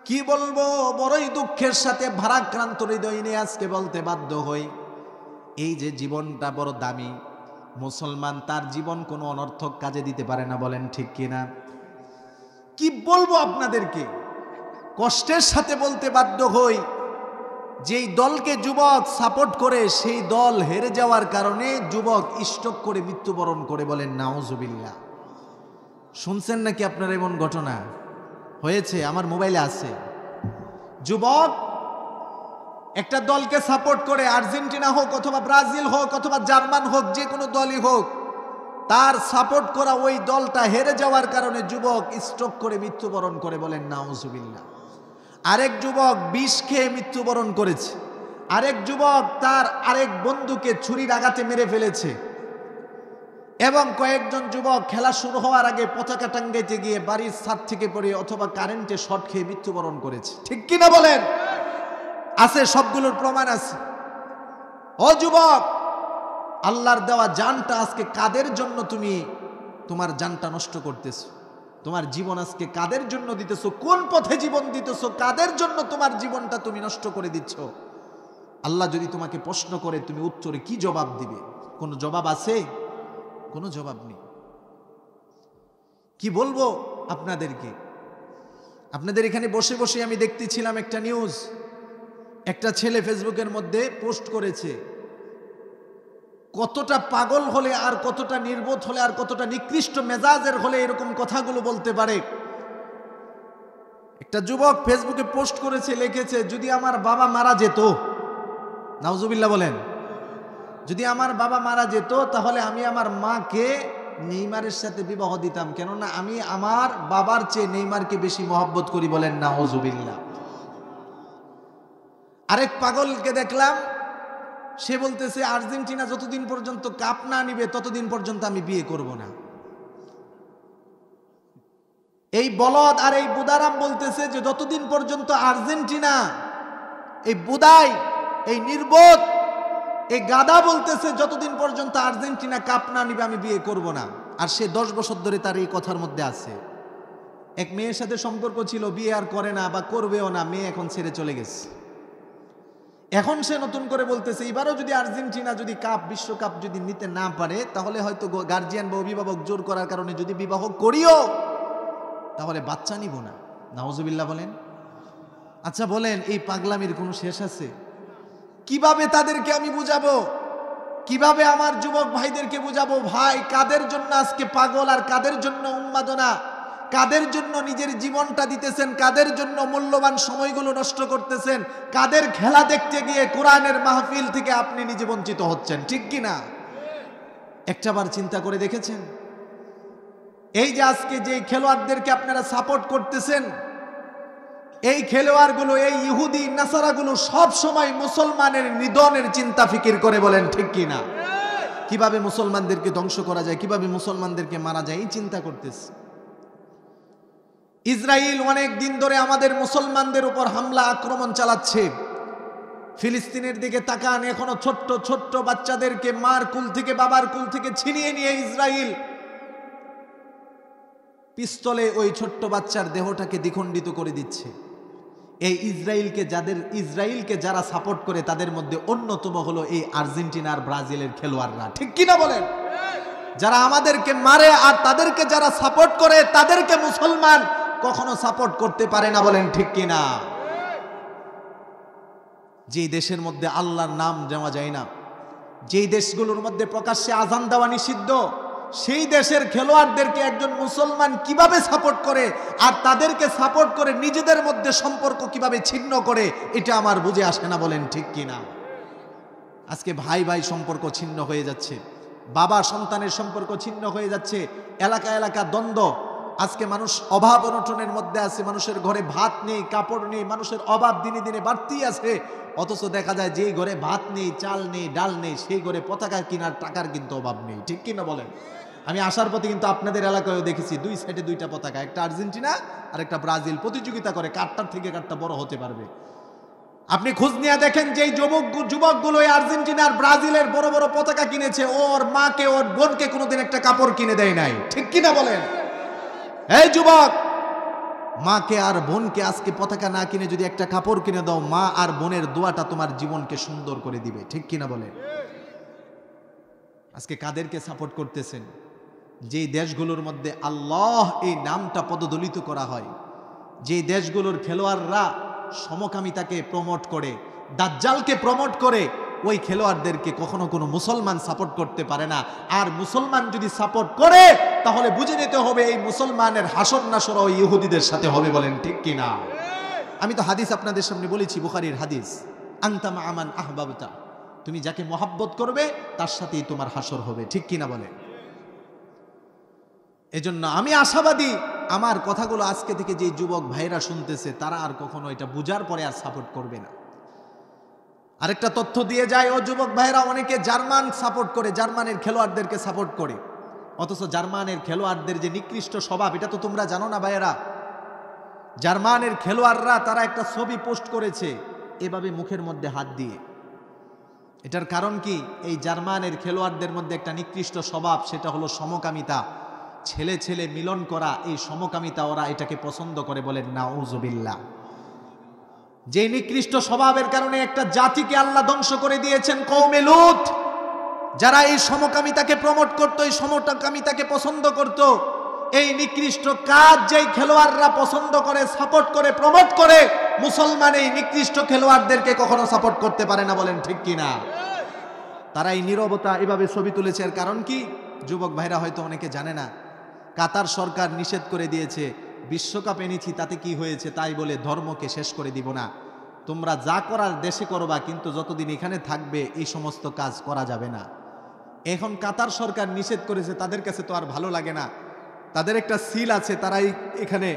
কি বলবো, বড়ই দুঃখের সাথে ভারাক্রান্ত হৃদয় নিয়ে আজকে বলতে বাধ্য হই, এই যে জীবনটা বড় দামি, মুসলমান তার জীবন কোনো অনর্থক কাজে দিতে পারে না, বলেন ঠিক কিনা? কি বলবো আপনাদেরকে, কষ্টের সাথে বলতে বাধ্য হই, যেই দলকে যুবক সাপোর্ট করে সেই দল হেরে যাওয়ার কারণে যুবক স্ট্রোক করে মৃত্যুবরণ করে, বলেন নাউজুবিল্লাহ। শুনছেন নাকি আপনার এমন ঘটনা হয়েছে? আমার মোবাইলে আছে। যুবক একটা দলকে সাপোর্ট করে, আর্জেন্টিনা হোক অথবা ব্রাজিল হোক অথবা জার্মান হোক, যে কোনো দলই হোক, তার সাপোর্ট করা ওই দলটা হেরে যাওয়ার কারণে যুবক স্ট্রোক করে মৃত্যুবরণ করে, বলেন নাউজুবিল্লাহ। আরেক যুবক বিষ খেয়ে মৃত্যুবরণ করেছে। আরেক যুবক তার আরেক বন্ধুকে ছুরির আঘাতে মেরে ফেলেছে। এবং কয়েকজন যুবক খেলা শুরু হওয়ার আগে পতাকা টাঙ্গাইতে গিয়ে বাড়ির ছাদ থেকে পড়ে অথবা কারেন্টে শর্ট খেয়ে মৃত্যুবরণ করেছে। ঠিক কিনা বলেন? আছে, সবগুলোর প্রমাণ আছে। ও যুবক, আল্লাহর দেওয়া জানটা আজকে কাদের জন্য তুমি তোমার জানটা নষ্ট করতেছো? তোমার জীবন আজকে কাদের জন্য দিতেছো? কোন পথে জীবন দিতেছো? কাদের জন্য তোমার জীবনটা তুমি নষ্ট করে দিচ্ছ? আল্লাহ যদি তোমাকে প্রশ্ন করে, তুমি উত্তরে কি জবাব দিবে? কোনো জবাব আছে? কোনো জবাব নেই। কি বলবো আপনাদেরকে? আপনাদের এখানে বসে বসে আমি দেখতেছিলাম একটা নিউজ। একটা ছেলে ফেসবুকের মধ্যে পোস্ট করেছে, কতটা পাগল হলে আর কতটা নির্বোধ হলে আর কতটা নিকৃষ্ট মেজাজের হলে এরকম কথাগুলো বলতে পারে। একটা যুবক ফেসবুকে পোস্ট করেছে, লিখেছে, যদি আমার বাবা মারা যেত, নাউজুবিল্লাহ বলেন, যদি আমার বাবা মারা যেত তাহলে আমি আমার মাকে নেইমারের সাথে বিবাহ দিতাম, কেননা আমি আমার বাবার চেয়ে নেইমারকে বেশি মহব্বত করি, বলেন নাউজুবিল্লাহ। আরেক পাগলকে দেখলাম, সে বলতেছে আর্জেন্টিনা যতদিন পর্যন্ত কাপ না নিবে ততদিন পর্যন্ত আমি বিয়ে করব না। এই বলদ আর এই বুদারাম বলতেছে যে যতদিন পর্যন্ত আর্জেন্টিনা, এই বুদাই, এই নির্বোধ, এই গাদা বলতেছে যতদিন পর্যন্ত আর্জেন্টিনা কাপ না নিবে আমি বিয়ে করব না। আর সে 10 বছর ধরে তার এই কথার মধ্যে আছে। এক মেয়ের সাথে সম্পর্ক ছিল, বিয়ে আর করে না বা করবেও না, মেয়ে এখন ছেড়ে চলে গেছে। এখন সে নতুন করে বলতেছে এবারও যদি আর্জেন্টিনা যদি বিশ্বকাপ যদি নিতে না পারে তাহলে হয়তো গার্জিয়ান বা অভিভাবক জোর করার কারণে যদি বিবাহ করিও তাহলে বাচ্চা নিব না। নাউজুবিল্লাহ বলেন। আচ্ছা বলেন, এই পাগলামির কোনো শেষ আছে? কিভাবে তাদেরকে আমি বুঝাবো? কিভাবে আমার যুবক ভাইদেরকে বুঝাবো? ভাই, কাদের জন্য আজকে পাগল আর কাদের জন্য উন্মাদনা? কাদের জন্য নিজের জীবনটা দিতেছেন? কাদের জন্য মূল্যবান সময়গুলো নষ্ট করতেছেন? কাদের খেলা দেখতে গিয়ে কোরআনের মাহফিল থেকে আপনি নিজে বঞ্চিত হচ্ছেন? ঠিক কি না? একটাবার চিন্তা করে দেখেছেন? এই যে আজকে যে খেলোয়াড়দেরকে আপনারা সাপোর্ট করতেছেন, এই খেলোয়াড়গুলো, এই ইহুদি নাসারাগুলো সব সময় মুসলমানের নিধনের চিন্তা ফিকির করে, বলেন ঠিক কি না? কিভাবে মুসলমানদেরকে ধ্বংস করা যায়, কিভাবে মুসলমানদেরকে মারা যায়, এই চিন্তা করতেছে। ইসরায়েল অনেক দিন ধরে আমাদের মুসলমানদের উপর হামলা আক্রমণ চালাচ্ছে। ফিলিস্তিনের দিকে তাকান, এখনো ছোট্ট ছোট্ট বাচ্চাদেরকে মার কুল থেকে, বাবার কুল থেকে ছিনিয়ে নিয়ে ইসরায়েল পিস্তলে ওই ছোট্ট বাচ্চার দেহটাকে দ্বিখণ্ডিত করে দিচ্ছে। এই ইসরায়েলকে যারা সাপোর্ট করে তাদের মধ্যে অন্যতম হলো এই আর্জেন্টিনা আর ব্রাজিলের খেলোয়াড়রা। ঠিক কিনা বলেন? যারা আমাদেরকে মারে আর তাদেরকে যারা সাপোর্ট করে তাদেরকে মুসলমান কখনো সাপোর্ট করতে পারে না, বলেন ঠিক কিনা? যেই দেশের মধ্যে আল্লাহর নাম নেওয়া যায় না, যেই দেশগুলোর মধ্যে প্রকাশ্যে আজান দেওয়া নিষিদ্ধ, সেই দেশের খেলোয়াড়দেরকে একজন মুসলমান কিভাবে সাপোর্ট করে আর তাদেরকে সাপোর্ট করে নিজেদের মধ্যে সম্পর্ক কিভাবে ছিন্ন করে, এটা আমার বুঝে আসে না, বলেন ঠিক কিনা? আজকে ভাই ভাই সম্পর্ক ছিন্ন হয়ে যাচ্ছে, বাবা সন্তানের সম্পর্ক ছিন্ন হয়ে যাচ্ছে, এলাকা এলাকা দ্বন্দ্ব। আজকে মানুষ অভাব অনটনের মধ্যে আছে, মানুষের ঘরে ভাত নেই, কাপড় নেই, মানুষের অভাব দিনে দিনে বাড়তেই আছে। অথচ দেখা যায় যেই ঘরে ভাত নেই, চাল নেই, ডাল নেই, সেই ঘরে পতাকা কেনার টাকার কিন্তু অভাব নেই। ঠিক কিনা বলেন? আমি আসার পথে কিন্তু আপনাদের এলাকায়ও দেখেছি দুই সাইডে দুইটা পতাকা, একটা আর্জেন্টিনা আর একটা ব্রাজিল, প্রতিযোগিতা করে কারটার থেকে কারটা বড় হতে পারবে। আপনি খোঁজ নিয়ে দেখেন যে যুবকগুলো আর্জেন্টিনা আর ব্রাজিলের বড় বড় পতাকা কিনেছে, ওর মাকে ওর বোনকে কোনোদিন একটা কাপড় কিনে দেয় নাই। ঠিক কিনা বলেন? এই যুবক, মাকে আর বোনকে আজকে পতাকা না কিনে যদি একটা কাপড় কিনে দাও, মা আর বোনের দোয়াটা তোমার জীবনকে সুন্দর করে দিবে। ঠিক কিনা বলেন? আজকে কাদেরকে সাপোর্ট করতেছেন? যেই দেশগুলোর মধ্যে আল্লাহ এই নামটা পদদলিত করা হয়, যেই দেশগুলোর খেলোয়াড়রা সমকামিতাকে প্রমোট করে, দাজ্জালকে প্রমোট করে, ওই খেলোয়াড়দেরকে কখনো কোনো মুসলমান সাপোর্ট করতে পারে না। আর মুসলমান যদি সাপোর্ট করে তাহলে বুঝে নিতে হবে এই মুসলমানের হাসর নাসর ওই ইহুদিদের সাথে হবে। বলেন ঠিক কিনা? আমি তো হাদিস আপনাদের সামনে বলেছি, বুখারীর হাদিস, আনতা মা আমান আহবাবতা, তুমি যাকে মহাব্বত করবে তার সাথেই তোমার হাসর হবে। ঠিক কিনা বলেন? এজন্য আমি আশাবাদী, আমার কথাগুলো আজকে থেকে যে যুবক ভাইরা শুনতেছে তারা আর কখনো এটা বুঝার পরে আর সাপোর্ট করবে না। আরেকটা তথ্য দিয়ে যায়, ও যুবক ভাইরা, অনেকে জার্মান সাপোর্ট করে, জার্মানের খেলোয়াড়দেরকে সাপোর্ট করে, অথচ জার্মানের খেলোয়াড়দের যে নিকৃষ্ট স্বভাব এটা তো তোমরা জানো না ভাইয়েরা। জার্মানের খেলোয়াড়রা তারা একটা ছবি পোস্ট করেছে এভাবে মুখের মধ্যে হাত দিয়ে। এটার কারণ কি? এই জার্মানের খেলোয়াড়দের মধ্যে একটা নিকৃষ্ট স্বভাব, সেটা হলো সমকামিতা, ছেলে ছেলে মিলন করা। এই সমকামিতা ওরা এটাকে পছন্দ করে। বলেন নাউজুবিল্লাহ। যে নিকৃষ্ট স্বভাবের কারণে একটা জাতিকে আল্লাহ ধ্বংস করে দিয়েছেন, কওমে লূত, যারা এই সমকামিতাকে প্রমোট করত, এই সমকামিতাকে পছন্দ করত। এই নিকৃষ্ট কাজ যেই খেলোয়াড়রা পছন্দ করে, সাপোর্ট করে, প্রমোট করে, মুসলমান এই নিকৃষ্ট খেলোয়াড়দেরকে কখনো সাপোর্ট করতে পারে না। বলেন ঠিক কিনা? তারা এই নীরবতা এভাবে ছবি তুলেছে। এর কারণ কি? যুবক ভাইরা হয়তো অনেকে জানে না, কাতার সরকার নিষেধ করে দিয়েছে, বিশ্বকাপ এনেছি তাতে কি হয়েছে তাই বলে ধর্মকে শেষ করে দিব না, তোমরা যা করার দেশে করবা, কিন্তু যতদিন এখানে থাকবে এই সমস্ত কাজ করা যাবে না। এখন কাতার সরকার নিষেধ করেছে, তাদের কাছে তো আর ভালো লাগে না। তাদের একটা সিল আছে, তারাই এখানে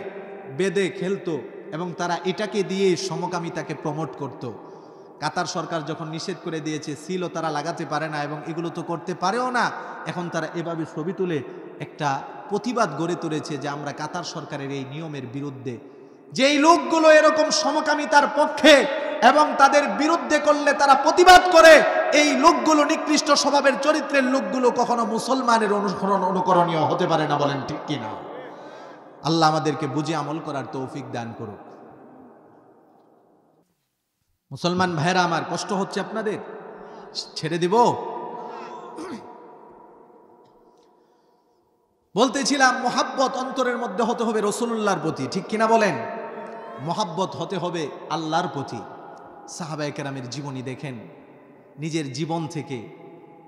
বেদে খেলতো এবং তারা এটাকে দিয়ে সমকামিতাকে প্রমোট করত। কাতার সরকার যখন নিষেধ করে দিয়েছে, সিলও তারা লাগাতে পারে না এবং এগুলো তো করতে পারেও না। এখন তারা এভাবে ছবি তুলে একটা প্রতিবাদ গড়ে তুলেছে যে আমরা কাতার সরকারের এই নিয়মের বিরুদ্ধে। যেই লোকগুলো এরকম সমকামিতার পক্ষে এবং তাদের বিরুদ্ধে করলে তারা প্রতিবাদ করে, এই লোকগুলো, নিকৃষ্ট স্বভাবের চরিত্রের লোকগুলো কখনো মুসলমানের অনুকরণীয় হতে পারে না। বলেন ঠিক কিনা? আল্লাহ আমাদেরকে বুঝে আমল করার তৌফিক দান করুক। মুসলমান ভাইরা আমার, কষ্ট হচ্ছে আপনাদের? ছেড়ে দিব? বলতেছিলাম, মোহাব্বত অন্তরের মধ্যে হতে হবে রাসূলুল্লাহর প্রতি। ঠিক কিনা বলেন? মোহাব্বত হতে হবে আল্লাহর প্রতি। সাহাবায়ে কেরামের জীবনী দেখেন, নিজের জীবন থেকে,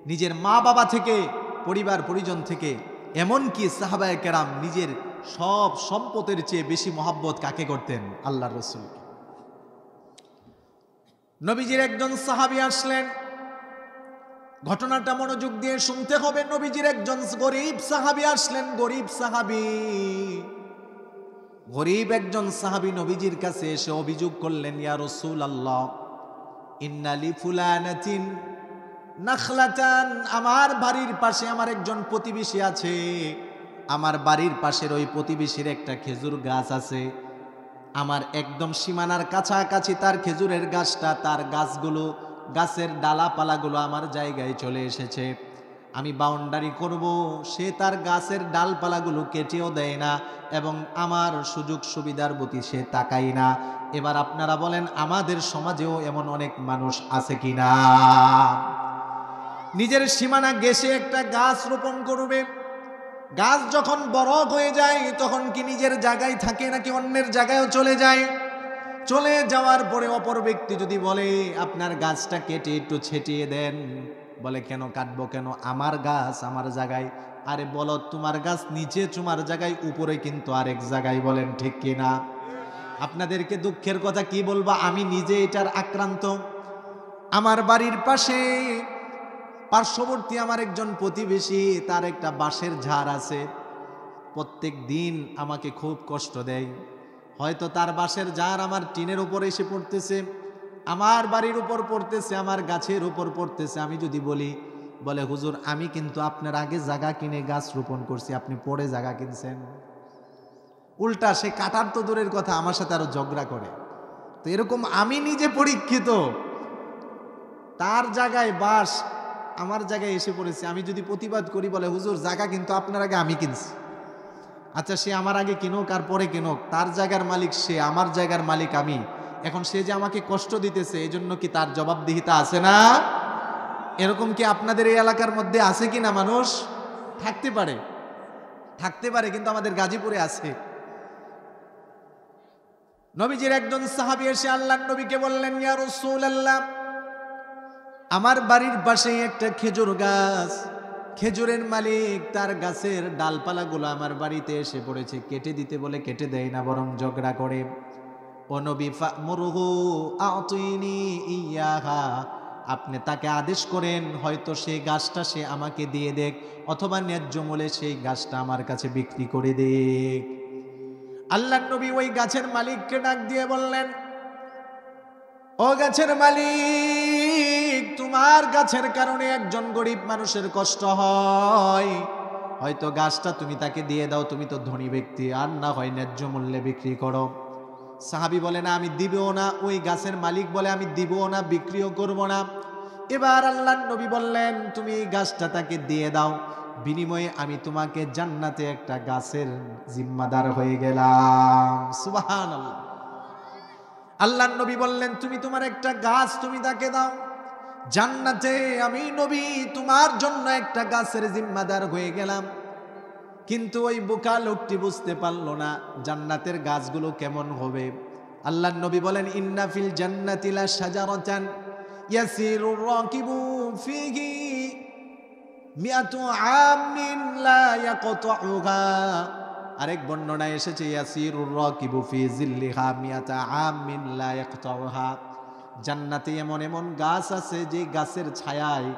নিজের মা বাবা থেকে, পরিবার পরিজন থেকে, এমনকি সাহাবায়ে কেরাম নিজের সব সম্পদের চেয়ে বেশি মোহাব্বত কাকে করতেন? আল্লাহর রাসূল। নবীজির একজন সাহাবী আসলেন, ঘটনাটা মনোযোগ দিয়ে শুনতে হবে। নবীজির একজন গরিব সাহাবী আসলেন, গরিব একজন সাহাবী নবীজির কাছে এসে অভিযোগ করলেন, ইয়া রাসূলুল্লাহ, ইন্না লি ফুলানাতিন নাখলাতান, আমার বাড়ির পাশে আমার একজন প্রতিবেশী আছে, আমার বাড়ির পাশের ওই প্রতিবেশীর একটা খেজুর গাছ আছে, আমার একদম সীমানার কাছাকাছি তার খেজুরের গাছটা, তার গাছগুলো, গাছের ডালাপালাগুলো আমার জায়গায় চলে এসেছে, আমি বাউন্ডারি করব, সে তার গাছের ডালপালাগুলো কেটেও দেয় না এবং আমার সুযোগ সুবিধার প্রতি সে তাকায় না। এবার আপনারা বলেন, আমাদের সমাজেও এমন অনেক মানুষ আছে কিনা? নিজের সীমানা ঘেঁষে একটা গাছ রোপণ করবে, গাছ যখন বড় হয়ে যায় তখন কি নিজের জায়গায় থাকে নাকি অন্যের জায়গায়ও চলে যায়? চলে যাওয়ার পরে অপর ব্যক্তি যদি বলে, আপনার গাছটা কেটে একটু ছেটিয়ে দেন, বলে কেন কাটবো, কেন, আমার গাছ আমার জায়গায়। আরে বলো, তোমার গাছ নিচে তোমার জায়গায়, উপরে কিন্তু আরেক জায়গায়। বলেন ঠিক কিনা? আপনাদেরকে দুঃখের কথা কি বলবো, আমি নিজে এটার আক্রান্ত। আমার বাড়ির পাশে পার্শ্ববর্তী আমার একজন প্রতিবেশী, তার একটা বাঁশের ঝাড় আছে, প্রত্যেক দিন আমাকে খুব কষ্ট দেয়। হয়তো তার বাঁশের ঝাড় আমার টিনের উপর এসে পড়তেছে, আমার বাড়ির উপর পড়তেছে, আমার গাছের উপর পড়তেছে। আমি যদি বলি, বলে হুজুর, আমি কিন্তু আপনার আগে জায়গা কিনে গাছ রোপণ করছি, আপনি পরে জায়গা কিনছেন। উল্টা সে কাটার তো দূরের কথা, আমার সাথে আরো ঝগড়া করে। তো এরকম আমি নিজে পরীক্ষিত, তার জায়গায় বাঁশ আমার জায়গায় এসে পড়েছে, আমি যদি প্রতিবাদ করি, বলে হুজুর, জায়গা কিন্তু আপনার আগে আমি কিনছি। আচ্ছা, সে আমার আগে কিনুক আর পরে কিনুক, তার জায়গার মালিক সে, আমার জায়গার মালিক আমি। এখন সে যে আমাকে কষ্ট দিতেছে, এই জন্য কি তার জবাবদিহিতা আছে না? এরকম কি আপনাদের এই এলাকার মধ্যে আছে কি না? মানুষ থাকতে পারে, থাকতে পারে, কিন্তু আমাদের গাজীপুরে আছে। নবীজির একজন সাহাবী এসে আল্লাহর নবীকে বললেন, ইয়া রাসূলুল্লাহ, আমার বাড়ির পাশে একটা খেজুর গাছ, খেজুরের মালিক তার গাছের ডালপালাগুলো আমার বাড়িতে এসে পড়েছে, কেটে দিতে বলে কেটে দেয় না, বরং ঝগড়া করে। ও নবী, ফামুরহু আতিনি ইয়াহা, আপনি তাকে আদেশ করেন, হয়তো সেই গাছটা সে আমাকে দিয়ে দেখ, অথবা ন্যায্য মূল্যে সেই গাছটা আমার কাছে বিক্রি করে দেখ। আল্লাহর নবী ওই গাছের মালিককে ডাক দিয়ে বললেন, ও গাছের মালিক, তোমার গাছের কারণে একজন গরিব মানুষের কষ্ট হয়, হয়তো গাছটা তুমি তাকে দিয়ে দাও, তুমি তো ধনী ব্যক্তি, আর না হয় ন্যায্য মূল্যে বিক্রি করো। সাহাবী বলে, না আমি দিবও না। ওই গাছের মালিক বলে, আমি দিবও না, বিক্রিও করব না। এবার আল্লাহর নবী বললেন, তুমি এই গাছটা তাকে দিয়ে দাও, বিনিময়ে আমি তোমাকে জান্নাতে একটা গাছের জিম্মাদার হয়ে গেলাম। সুবহানাল্লাহ। আল্লাহর নবী বললেন, তুমি তোমার একটা গাছ তুমি তাকে দাও, জান্নাতে আমি নবী তোমার জন্য একটা গাছের জিম্মাদার হয়ে গেলাম। কিন্তু ওই বোকা লোকটি বুঝতে পারল না জান্নাতের গাছগুলো কেমন হবে। আল্লাহর নবী বলেন, ইন্না ফিল জান্নাতি লা শাজারাতান ইয়াসিরুর রাকিবু ফিহি মিআতু আমিন লা ইয়াকতাউহা। আরেক বর্ণনায় এসেছে, ইয়াসিরুর রাকিবু ফি জিল্লিহা মিআতা আমিন লা ইয়াকতাউহা। জান্নাতে এমন এমন গাছ আছে যে গাছের ছায়ায়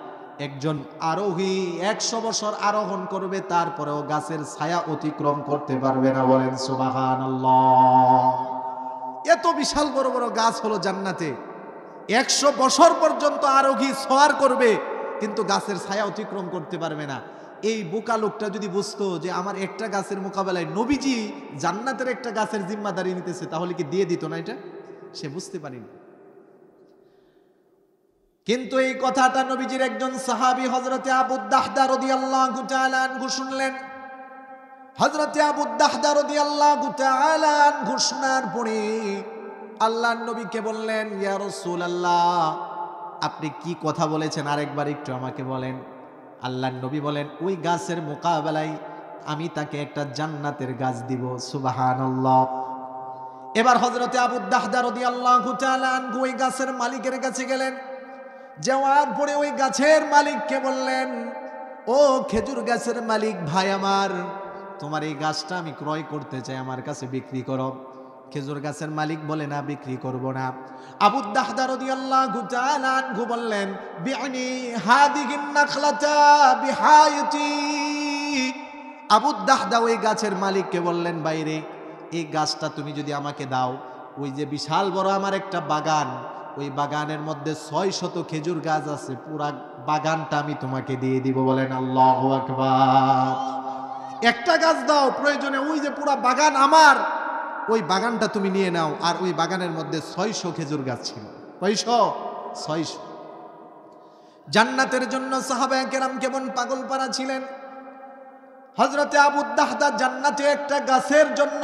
একজন আরোহী 100 বছর আরোহণ করবে, তারপরেও গাছের ছায়া অতিক্রম করতে পারবে না। বলেন সুবহানাল্লাহ। এত বিশাল বড় বড় গাছ হলো জান্নাতে, 100 বছর পর্যন্ত আরোহী সওয়ার করবে, কিন্তু গাছের ছায়া অতিক্রম করতে পারবে না। এই বোকা লোকটা যদি বুঝতো যে আমার একটা গাছের মোকাবেলায় নবীজি জান্নাতের একটা গাছের জিম্মাদারি নিতেছে, তাহলে কি দিয়ে দিত না? এটা সে বুঝতে পারেনি। কিন্তু এই কথাটা নবীজির একজন সাহাবী হযরতে আবু দাহদা রাদিয়াল্লাহু তাআলা আনহু শুনলেন। হযরতে আবু দাহদা রাদিয়াল্লাহু তাআলা আনহু শোনার পরে আল্লাহর নবীকে বললেন, ইয়া রাসূলুল্লাহ, আপনি কি কথা বলেছেন আরেকবার একটু আমাকে বলেন। আল্লাহর নবী বলেন, ওই গাছের মোকাবেলায় আমি তাকে একটা জান্নাতের গাছ দিব। সুবহানাল্লাহ। এবার হযরতে আবু দাহদা রাদিয়াল্লাহু তাআলা আনহু ওই গাছের মালিকের কাছে গেলেন। যাওয়ার পরে ওই গাছের মালিককে বললেন, ও খেজুর গাছের মালিক ভাই আমার, তোমার এই গাছটা আমি ক্রয় করতে চাই, আমার কাছে বিক্রি করো। খেজুর গাছের মালিক বলে, না, বিক্রি করব না। আবু দাহদা রাদিয়াল্লাহু তাআলা আনহু বললেন, বিআনি হাদিহিন নাখলাতা বিহায়াতি। আবু দাহদা ওই গাছের মালিককে বললেন, বাইরে এই গাছটা তুমি যদি আমাকে দাও, ওই যে বিশাল বড় আমার একটা বাগান, ওই বাগানের মধ্যে 600 খেজুর গাছ আছে, পুরা বাগানটা আমি তোমাকে দিয়ে দিব। বলেন আল্লাহু আকবার। একটা গাছ দাও, প্রয়োজনে ওই যে পুরা বাগান আমার, ওই বাগানটা তুমি নিয়ে নাও। আর ওই বাগানের মধ্যে 600 খেজুর গাছ ছিল। কয়শো? 600। জান্নাতের জন্য সাহাবায়ে কেরাম কেমন পাগল পারা ছিলেন। হযরতে আবু দাহদা জান্নাতে একটা গাছের জন্য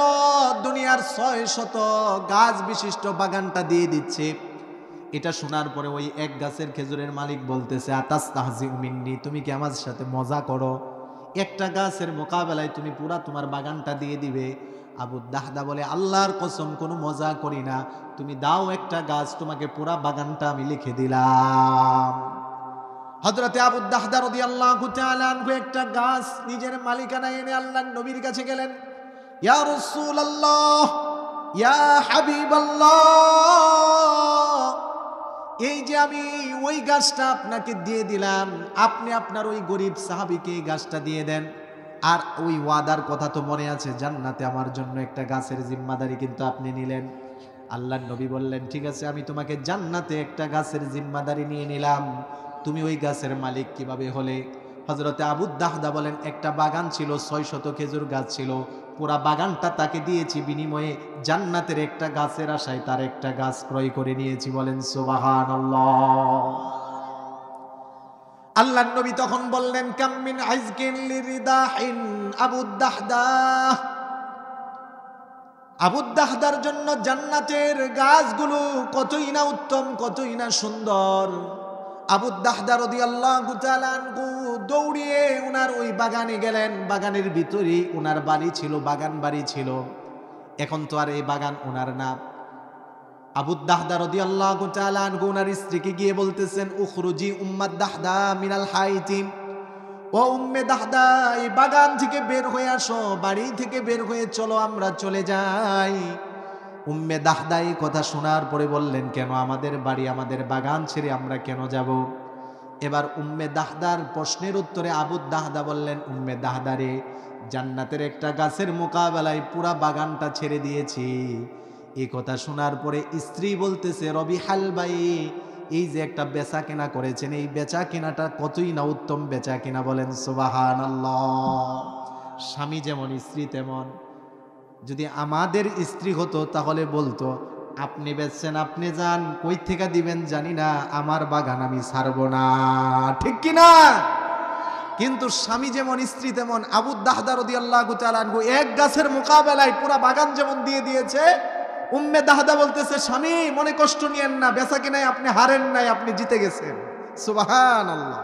দুনিয়ার 600 গাছ বিশিষ্ট বাগানটা দিয়ে দিচ্ছে। এটা শোনার পরে ওই এক গাছের খেজুরের মালিক বলতেছে, আতাস্তাহজিউ মিন্নি, তুমি কি আমার সাথে মজা করো? একটা গাছের মোকাবেলায় তুমি পুরা তোমার বাগানটা দিয়ে দিবে? আবু দাহদা বলে, আল্লাহর কসম, কোনো মজা করি না, তুমি দাও একটা গাছ, তোমাকে পুরা বাগানটা আমি লিখে দিলাম। হযরতে আবু দাহদা রাদিয়াল্লাহু তাআলা আনহু একটা গাছ নিজের মালিকানায় এনে আল্লাহর নবীর কাছে গেলেন। ইয়া রাসূলুল্লাহ, ইয়া হাবিবাল্লাহ, এই যে আমি ওই গাছটা আপনাকে দিয়ে দিলাম, আপনি আপনার ওই গরিব সাহাবীকে এই গাছটা দিয়ে দেন। আর ওই ওয়াদার কথা তো মনে আছে, জান্নাতে আমার জন্য একটা গাছের জিম্মাদারি কিন্তু আপনি নিলেন। আল্লাহর নবী বললেন, ঠিক আছে, আমি তোমাকে জান্নাতে একটা গাছের জিম্মাদারি নিয়ে নিলাম। তুমি ওই গাছের মালিক কিভাবে হলে? হযরতে আবু দাহদা বলেন, একটা বাগান ছিল, 600 খেজুর গাছ ছিল, পুরা বাগানটা তাকে দিয়েছি, বিনিময়ে জান্নাতের একটা গাছের আশায় তার একটা গাছ ক্রয় করে নিয়েছি। বলেন সুবহানাল্লাহ। আল্লাহর নবী তখন বললেন, কাম মিন আজকিন লিরিদাহিন আবু দাহদা, আবু দাহদার জন্য জান্নাতের গাছগুলো কতই না উত্তম, কতই না সুন্দর। আবু দাহদা রাদিয়াল্লাহু তাআলা আনহু দৌড়িয়ে ওনার ওই বাগানে গেলেন। বাগানের ভিতরেই ওনার বাড়ি ছিল, বাগান বাড়ি ছিল। এখন তো আর এই বাগান ওনার না। আবু দাহদা রাদিয়াল্লাহু তাআলা আনহু ওনার স্ত্রীকে গিয়ে বলতেছেন, উখরুজি উম্মাদ দাহদা মিনাল হাইতি, ও উম্মে দাহদা এই বাগান থেকে বের হয়ে আসো, বাড়ি থেকে বের হয়ে চলো, আমরা চলে যাই। উম্মে দাহদা এই কথা শোনার পরে বললেন, কেন আমাদের বাড়ি আমাদের বাগান ছেড়ে আমরা কেন যাব? এবার উম্মে দাহদার প্রশ্নের উত্তরে আবু দাহদা বললেন, উম্মে দাহদা রে, জান্নাতের একটা গাছের মোকাবেলায় পুরা বাগানটা ছেড়ে দিয়েছি। এই কথা শোনার পরে স্ত্রী বলতেছে, রবি হাল ভাই, এই যে একটা বেচা কেনা করেছেন, এই বেচা কেনাটা কতই না উত্তম বেচা কেনা, বলেন সুবহানাল্লাহ। স্বামী যেমন স্ত্রী তেমন। যদি আমাদের স্ত্রী হতো তাহলে বলতো, আপনি বেচছেন, আপনি যান, কই থেকে দিবেন জানি না, আমার বাগান আমি ছাড়বো না, ঠিক কিনা? কিন্তু স্বামী যেমন স্ত্রী তেমন। আবু দাহদা রাদিয়াল্লাহু তাআলা আনহু এক গাছের মোকাবেলায় পুরা বাগান যেমন দিয়ে দিয়েছে, উম্মে দাহদা বলতেছে, স্বামী মনে কষ্ট নিয়েন না, বেচা কিনায় আপনি হারেন নাই, আপনি জিতে গেছেন। সুবহানাল্লাহ।